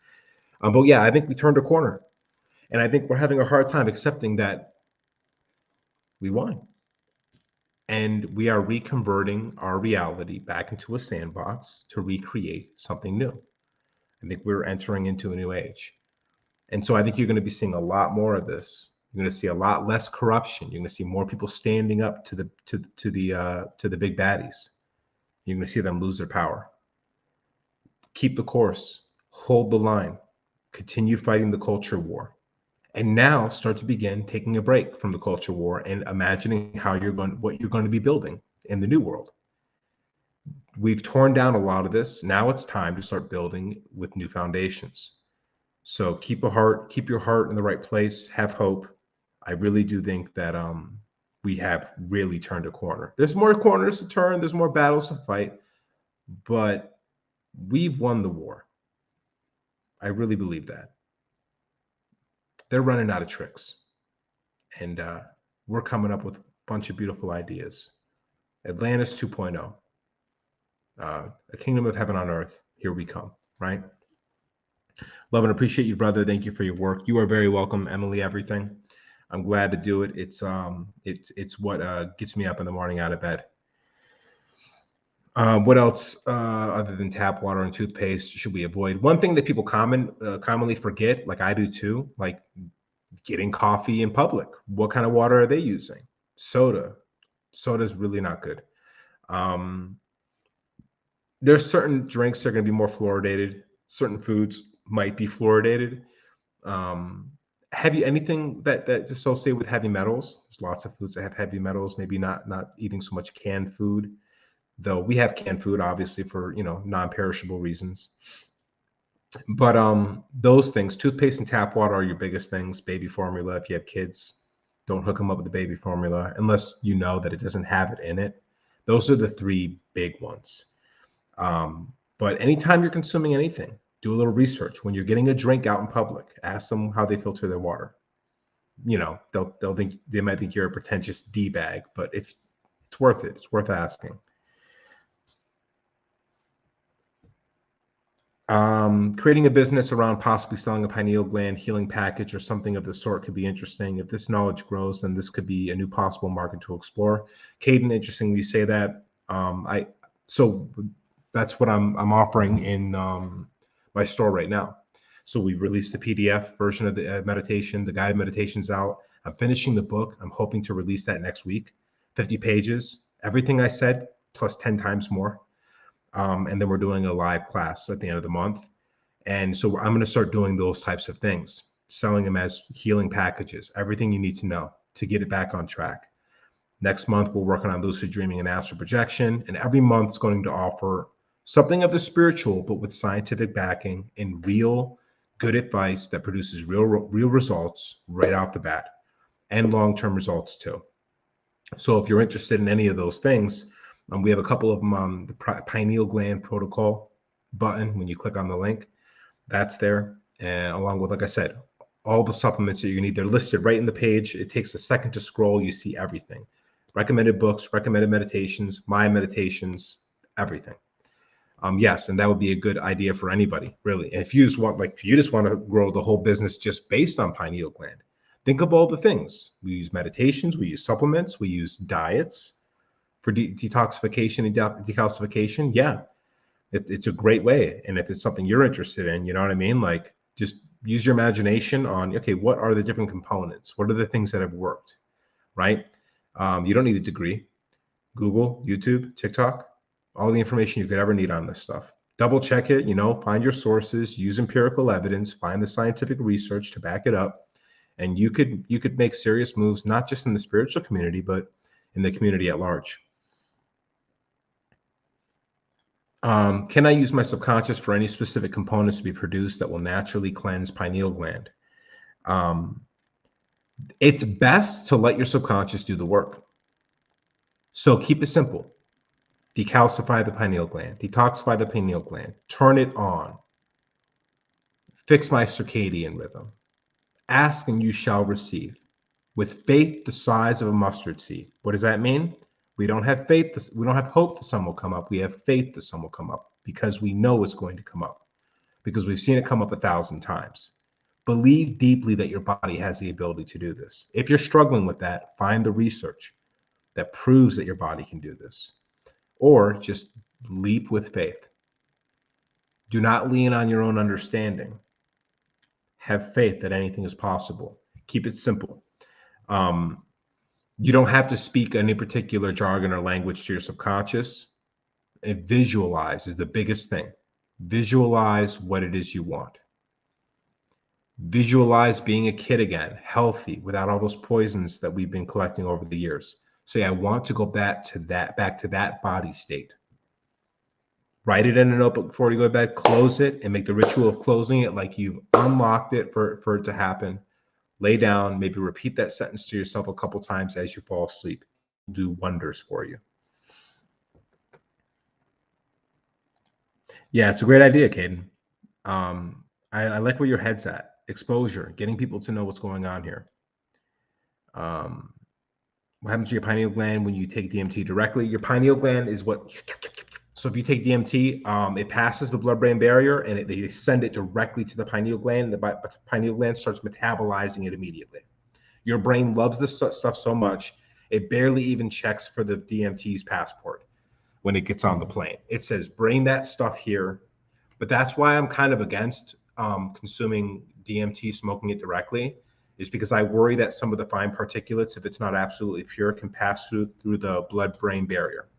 But yeah, I think we turned a corner. And I think we're having a hard time accepting that we won. And we are reconverting our reality back into a sandbox to recreate something new. I think we're entering into a new age. And so I think you're going to be seeing a lot more of this. You're going to see a lot less corruption. You're going to see more people standing up to the big baddies. You're going to see them lose their power. Keep the course, hold the line, continue fighting the culture war, and now start to begin taking a break from the culture war and imagining what you're going to be building in the new world. We've torn down a lot of this. Now it's time to start building with new foundations. So keep your heart in the right place. Have hope. I really do think that we have really turned a corner. There's more corners to turn. There's more battles to fight, but we've won the war. I really believe that. They're running out of tricks. And we're coming up with a bunch of beautiful ideas. Atlantis 2.0. A kingdom of heaven on earth. Here we come, right? Love and appreciate you, brother. Thank you for your work. You are very welcome, Emily, everything. I'm glad to do it. It's what gets me up in the morning out of bed. What else other than tap water and toothpaste should we avoid? One thing that people commonly forget, like I do too, like getting coffee in public. What kind of water are they using? Soda. Soda is really not good. There's certain drinks that are going to be more fluoridated. Certain foods might be fluoridated. Anything that's associated with heavy metals? There's lots of foods that have heavy metals. Maybe not eating so much canned food. Though we have canned food, obviously, for non-perishable reasons. But those things, toothpaste and tap water, are your biggest things. Baby formula, if you have kids, don't hook them up with the baby formula unless you know that it doesn't have it in it. Those are the three big ones. But anytime you're consuming anything, do a little research. When you're getting a drink out in public, ask them how they filter their water. They might think you're a pretentious D-bag, but if it's worth it, it's worth asking. Creating a business around possibly selling a pineal gland healing package or something of the sort could be interesting. If this knowledge grows, then this could be a new possible market to explore. Caden, interesting you say that. So that's what I'm offering in my store right now. So we released the PDF version of the meditation. The guided meditation's out. I'm finishing the book. I'm hoping to release that next week. 50 pages. Everything I said plus 10 times more. And then we're doing a live class at the end of the month. And so I'm going to start doing those types of things, selling them as healing packages, everything you need to know to get it back on track. Next month, we're working on lucid dreaming and astral projection. And every month is going to offer something of the spiritual, but with scientific backing and real good advice that produces real results right off the bat, and long-term results too. So if you're interested in any of those things, we have a couple of them on the Pineal Gland Protocol button. When you click on the link, that's there. And along with, like I said, all the supplements that you need, they're listed right in the page. It takes a second to scroll. You see everything. Recommended books, recommended meditations, my meditations, everything. Yes, and that would be a good idea for anybody, really. And if you just want to grow the whole business just based on pineal gland, think of all the things. We use meditations, we use supplements, we use diets for detoxification and decalcification. Yeah, it's a great way. And if it's something you're interested in, you know what I mean? Like, just use your imagination on, okay, what are the different components? What are the things that have worked, right? You don't need a degree. Google, YouTube, TikTok, all the information you could ever need on this stuff. Double check it, find your sources, use empirical evidence, find the scientific research to back it up, And you could make serious moves, not just in the spiritual community, but in the community at large. Can I use my subconscious for any specific components to be produced that will naturally cleanse pineal gland? It's best to let your subconscious do the work. So keep it simple. Decalcify the pineal gland, detoxify the pineal gland, turn it on, fix my circadian rhythm. Ask and you shall receive. With faith the size of a mustard seed. What does that mean? We don't have faith. We don't have hope the sun will come up. We have faith the sun will come up because we know it's going to come up, because we've seen it come up 1,000 times. Believe deeply that your body has the ability to do this. If you're struggling with that, find the research that proves that your body can do this, or just leap with faith. Do not lean on your own understanding. Have faith that anything is possible. Keep it simple. You don't have to speak any particular jargon or language to your subconscious. And visualize is the biggest thing. Visualize what it is you want. Visualize being a kid again, healthy, without all those poisons that we've been collecting over the years. Say, I want to go back to that body state. Write it in a notebook before you go to bed, close it, and make the ritual of closing it like you've unlocked it for it to happen. Lay down, maybe repeat that sentence to yourself a couple times as you fall asleep. It'll do wonders for you. Yeah, it's a great idea, Caden. I like where your head's at. Exposure, getting people to know what's going on here. What happens to your pineal gland when you take DMT directly? Your pineal gland is what. So if you take DMT, it passes the blood-brain barrier and they send it directly to the pineal gland. And the pineal gland starts metabolizing it immediately. Your brain loves this stuff so much, it barely even checks for the DMT's passport when it gets on the plane. It says, bring that stuff here. But that's why I'm kind of against consuming DMT, smoking it directly, is because I worry that some of the fine particulates, if it's not absolutely pure, can pass through the blood-brain barrier.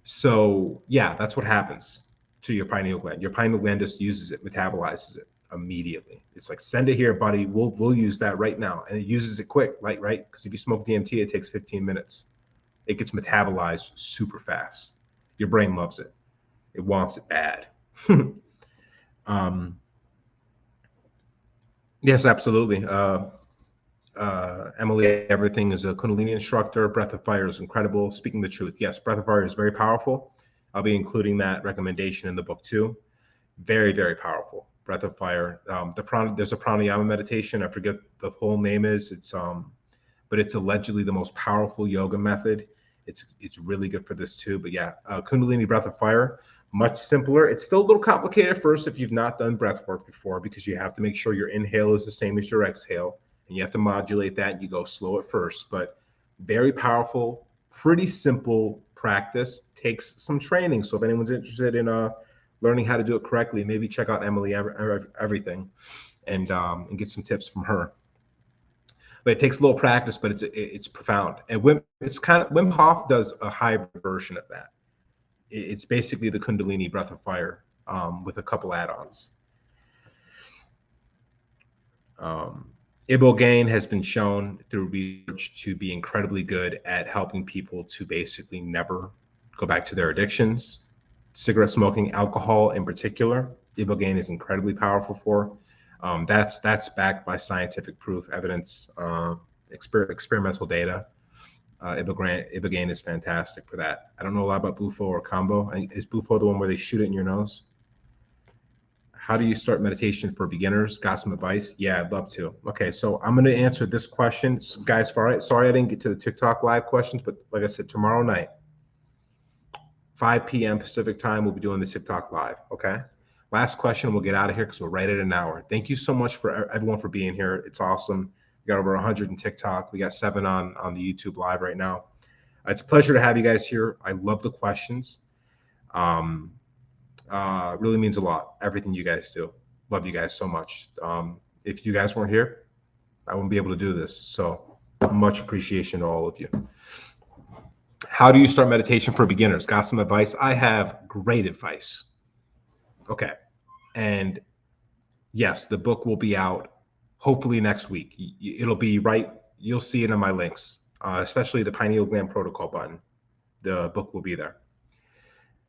So yeah, that's what happens to your pineal gland. Your pineal gland just uses it, metabolizes it immediately. It's like, send it here, buddy. We'll use that right now. And it uses it quick, right? Because if you smoke DMT, it takes 15 minutes. It gets metabolized super fast. Your brain loves it. It wants it bad. Yes, absolutely. Emily, everything is a Kundalini instructor. Breath of Fire is incredible. Speaking the truth. Yes, Breath of Fire is very powerful. I'll be including that recommendation in the book too. Very, very powerful. Breath of Fire. There's a pranayama meditation. I forget the whole name is. But it's allegedly the most powerful yoga method. It's really good for this too. But yeah, Kundalini Breath of Fire, much simpler. It's still a little complicated at first if you've not done breath work before, because you have to make sure your inhale is the same as your exhale. And you have to modulate that, and you go slow at first, but very powerful, pretty simple practice. Takes some training. So if anyone's interested in learning how to do it correctly, maybe check out Emily Everything and get some tips from her. But it takes a little practice, but it's profound. And Wim Hof does a hybrid version of that. It's basically the Kundalini Breath of Fire with a couple add-ons. Ibogaine has been shown through research to be incredibly good at helping people to basically never go back to their addictions. Cigarette smoking, alcohol in particular, Ibogaine is incredibly powerful for. That's backed by scientific proof, evidence, experimental data. Ibogaine is fantastic for that. I don't know a lot about Bufo or Combo. Is Bufo the one where they shoot it in your nose? How do you start meditation for beginners? Got some advice? Yeah, I'd love to. Okay, so I'm going to answer this question. Guys, sorry I didn't get to the TikTok live questions, but like I said, tomorrow night, 5 p.m. Pacific time, we'll be doing the TikTok live, okay? Last question, we'll get out of here because we're right at an hour. Thank you so much for everyone for being here. It's awesome. We got over 100 in TikTok. We got 7 on the YouTube live right now. It's a pleasure to have you guys here. I love the questions. Really means a lot, everything you guys do. Love you guys so much. If you guys weren't here, I wouldn't be able to do this. So much appreciation to all of you. How do you start meditation for beginners? Got some advice? I have great advice. Okay. And Yes, the book will be out hopefully next week. It'll be right. You'll see it in my links, especially the Pineal Gland Protocol button. The book will be there.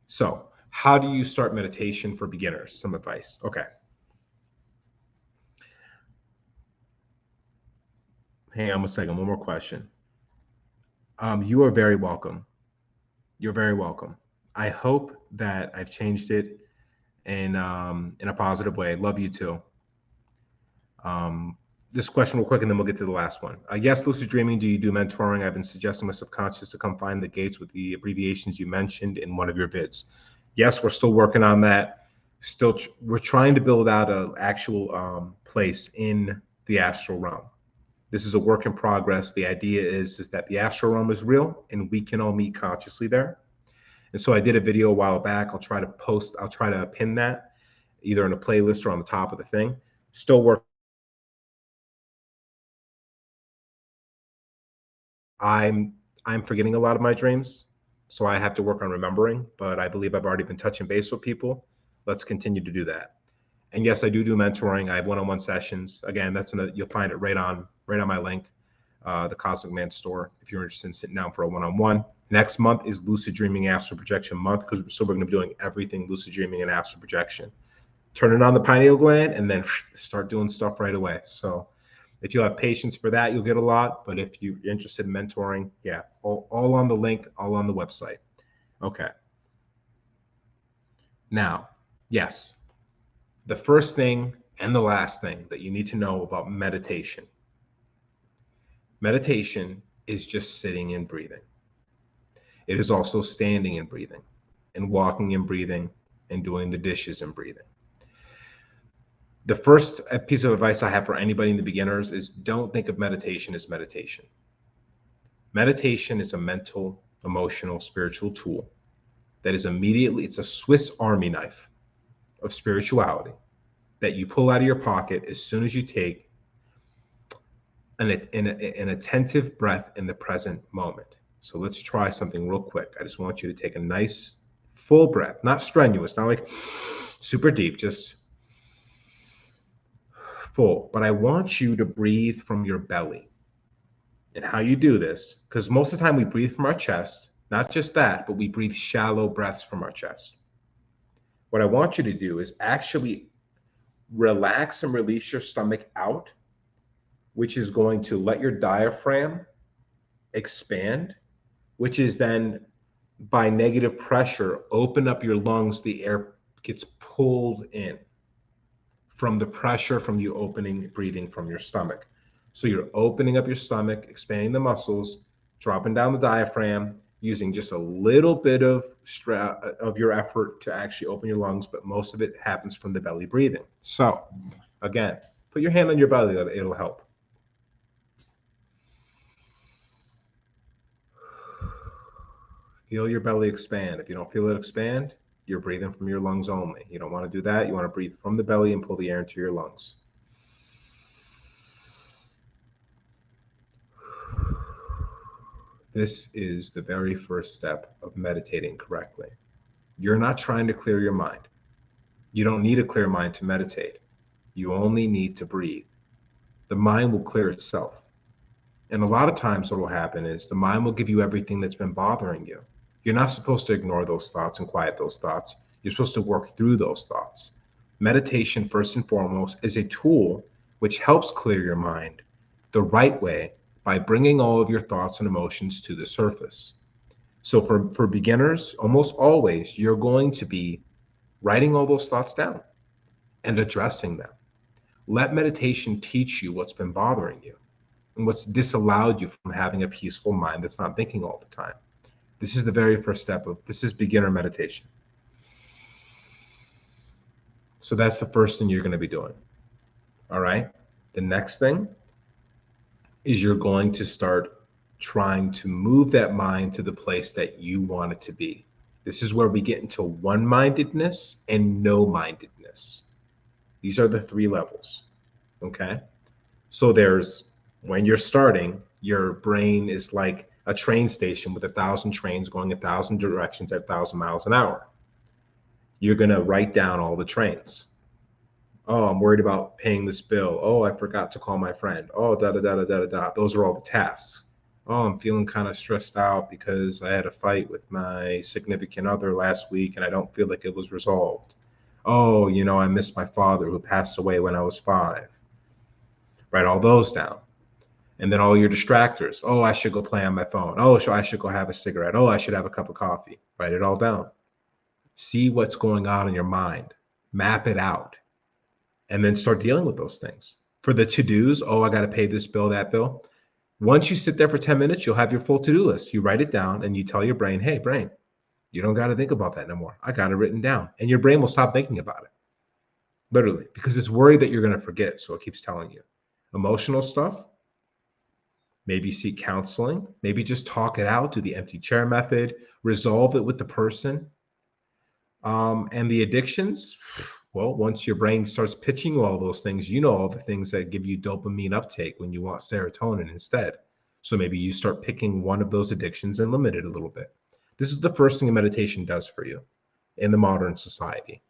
So, how do you start meditation for beginners? Some advice. Okay. Hang on a second. One more question. You are very welcome. You're very welcome. I hope that I've changed it in a positive way. Love you too. Um, this question real quick, and then we'll get to the last one. Yes, lucid dreaming. Do you do mentoring? I've been suggesting my subconscious to come find the gates with the abbreviations you mentioned in one of your vids. Yes, we're still working on that. Still, we're trying to build out an actual place in the astral realm. This is a work in progress. The idea is that the astral realm is real, and we can all meet consciously there. And so I did a video a while back. I'll try to pin that either in a playlist or on the top of the thing. Still working. I'm forgetting a lot of my dreams, so I have to work on remembering, but I believe I've already been touching base with people. Let's continue to do that. And yes, I do mentoring. I have one-on-one sessions. Again, you'll find it right on my link, the Cosmic Man store, if you're interested in sitting down for a one-on-one. Next month is Lucid Dreaming Astral Projection month, because we're going to be doing everything lucid dreaming and astral projection. Turn it on the pineal gland and then start doing stuff right away. So if you have patience for that, you'll get a lot. But if you're interested in mentoring, yeah, all on the link, all on the website. Okay. Now, yes, the first thing and the last thing that you need to know about meditation. Meditation is just sitting and breathing. It is also standing and breathing, and walking and breathing, and doing the dishes and breathing. The first piece of advice I have for anybody in the beginners is don't think of meditation as meditation. Meditation is a mental, emotional, spiritual tool that is it's a Swiss Army knife of spirituality that you pull out of your pocket as soon as you take an attentive breath in the present moment. So let's try something real quick. I just want you to take a nice full breath, not strenuous, not like super deep, just full. But I want you to breathe from your belly. And how you do this, because most of the time we breathe from our chest, not just that, but we breathe shallow breaths from our chest. What I want you to do is actually relax and release your stomach out, which is going to let your diaphragm expand, which is then by negative pressure, open up your lungs. The air gets pulled in from the pressure from you breathing from your stomach. So you're opening up your stomach, expanding the muscles, dropping down the diaphragm, using just a little bit of your effort to actually open your lungs, but most of it happens from the belly breathing. So again, put your hand on your belly, it'll help. Feel your belly expand. If you don't feel it expand, you're breathing from your lungs only. You don't want to do that. You want to breathe from the belly and pull the air into your lungs. This is the very first step of meditating correctly. You're not trying to clear your mind. You don't need a clear mind to meditate. You only need to breathe. The mind will clear itself. And a lot of times what will happen is the mind will give you everything that's been bothering you. You're not supposed to ignore those thoughts and quiet those thoughts. You're supposed to work through those thoughts. Meditation, first and foremost, is a tool which helps clear your mind the right way by bringing all of your thoughts and emotions to the surface. So for beginners, almost always, you're going to be writing all those thoughts down and addressing them. Let meditation teach you what's been bothering you and what's disallowed you from having a peaceful mind that's not thinking all the time. This is the very first step this is beginner meditation. So that's the first thing you're going to be doing. All right. The next thing is you're going to start trying to move that mind to the place that you want it to be. This is where we get into one-mindedness and no-mindedness. These are the 3 levels. Okay. So when you're starting, your brain is like a train station with 1,000 trains going 1,000 directions at 1,000 miles an hour. You're going to write down all the trains. Oh, I'm worried about paying this bill. Oh, I forgot to call my friend. Oh, da da da da da da da. Those are all the tasks. Oh, I'm feeling kind of stressed out because I had a fight with my significant other last week and I don't feel like it was resolved. Oh, I missed my father who passed away when I was 5. Write all those down. And then all your distractors. Oh, I should go play on my phone. Oh, I should go have a cigarette. Oh, I should have a cup of coffee. Write it all down. See what's going on in your mind. Map it out. And then start dealing with those things. For the to-dos, oh, I got to pay this bill, that bill. Once you sit there for 10 minutes, you'll have your full to-do list. You write it down and you tell your brain, hey, brain, you don't got to think about that no more. I got it written down. And your brain will stop thinking about it. Literally, because it's worried that you're going to forget. So it keeps telling you. Emotional stuff, maybe seek counseling, maybe just talk it out, do the empty chair method, resolve it with the person. And the addictions, well, once your brain starts pitching you all those things, all the things that give you dopamine uptake when you want serotonin instead. So maybe you start picking one of those addictions and limit it a little bit. This is the first thing a meditation does for you in the modern society.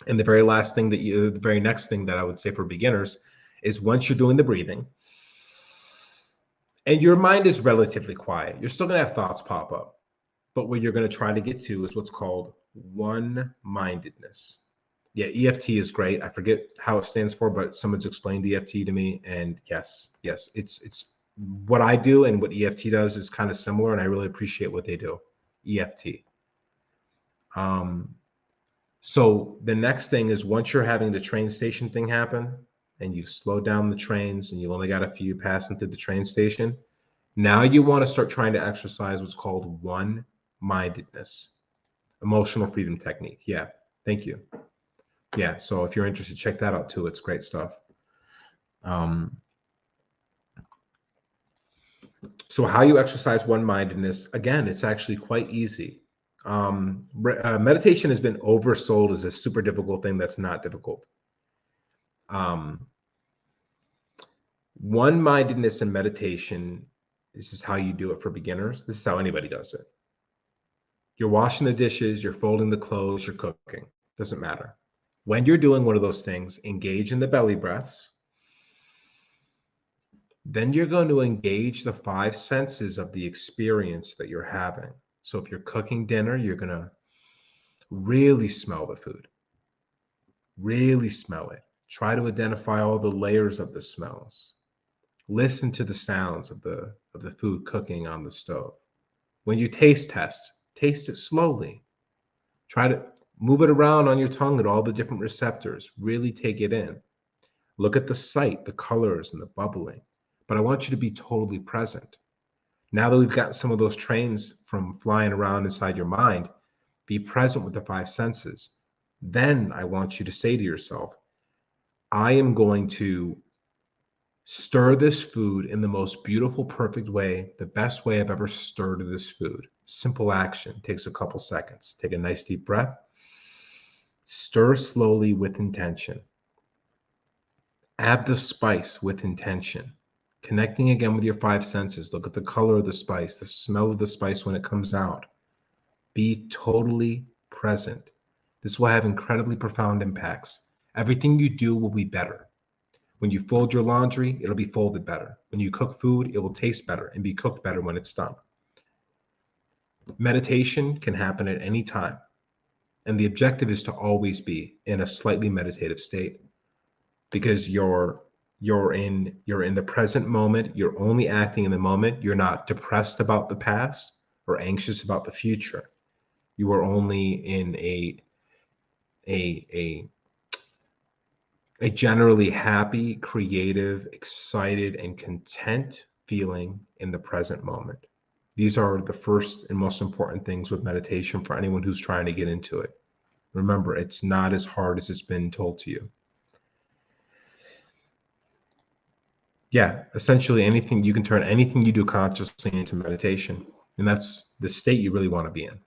And the very next thing that I would say for beginners is once you're doing the breathing and your mind is relatively quiet, you're still going to have thoughts pop up. But what you're going to try to get to is what's called one-mindedness. Yeah, EFT is great. I forget how it stands for, but someone's explained EFT to me. And yes, it's what I do and what EFT does is kind of similar, and I really appreciate what they do. EFT. So the next thing is once you're having the train station thing happen and you slow down the trains and you only got a few passing through the train station, now you want to start trying to exercise what's called one-mindedness, emotional freedom technique. Yeah, thank you. Yeah, so if you're interested, check that out too. It's great stuff. So how you exercise one-mindedness, again, it's actually quite easy. Meditation has been oversold as a super difficult thing that's not difficult. One-mindedness in meditation, this is how you do it for beginners. This is how anybody does it. You're washing the dishes, you're folding the clothes, you're cooking. Doesn't matter. When you're doing one of those things, engage in the belly breaths. Then you're going to engage the 5 senses of the experience that you're having. So if you're cooking dinner, you're going to really smell the food. Really smell it. Try to identify all the layers of the smells. Listen to the sounds of the food cooking on the stove. When you taste it slowly. Try to move it around on your tongue at all the different receptors. Really take it in. Look at the sight, the colors, and the bubbling. But I want you to be totally present. Now that we've got some of those trains from flying around inside your mind, be present with the 5 senses. Then I want you to say to yourself, I am going to stir this food in the most beautiful, perfect way, the best way I've ever stirred this food. Simple action, takes a couple seconds. Take a nice deep breath. Stir slowly with intention. Add the spice with intention. Connecting again with your 5 senses. Look at the color of the spice, the smell of the spice when it comes out. Be totally present. This will have incredibly profound impacts. Everything you do will be better. When you fold your laundry, it'll be folded better. When you cook food, it will taste better and be cooked better when it's done. Meditation can happen at any time. And the objective is to always be in a slightly meditative state because you're in the present moment. You're only acting in the moment. You're not depressed about the past or anxious about the future. You are only in a generally happy, creative, excited, and content feeling in the present moment. These are the first and most important things with meditation for anyone who's trying to get into it. Remember, it's not as hard as it's been told to you. Yeah, essentially you can turn anything you do consciously into meditation. And that's the state you really want to be in.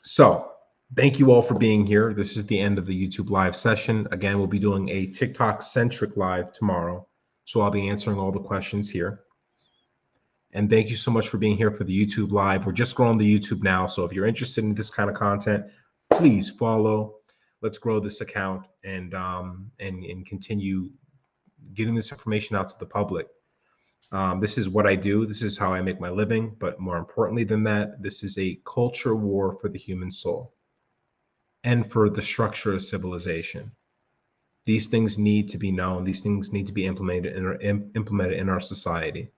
So thank you all for being here. This is the end of the YouTube live session. Again, we'll be doing a TikTok-centric live tomorrow. So I'll be answering all the questions here. And thank you so much for being here for the YouTube live. We're just growing the YouTube now. So if you're interested in this kind of content, please follow. let's grow this account and continue getting this information out to the public. This is what I do. This is how I make my living. But more importantly than that, this is a culture war for the human soul and for the structure of civilization. These things need to be known. These things need to be implemented in our society.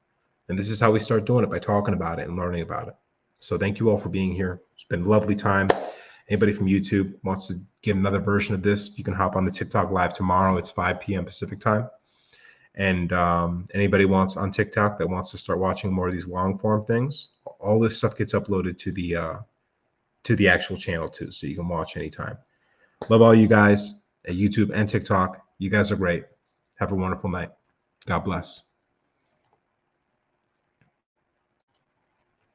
And this is how we start doing it, by talking about it and learning about it. So thank you all for being here. It's been a lovely time. Anybody from YouTube wants to get another version of this, you can hop on the TikTok live tomorrow. It's 5 p.m. Pacific time. And anybody wants on TikTok that wants to start watching more of these long form things, all this stuff gets uploaded to the actual channel too, so you can watch anytime. Love all you guys at YouTube and TikTok. You guys are great. Have a wonderful night. God bless.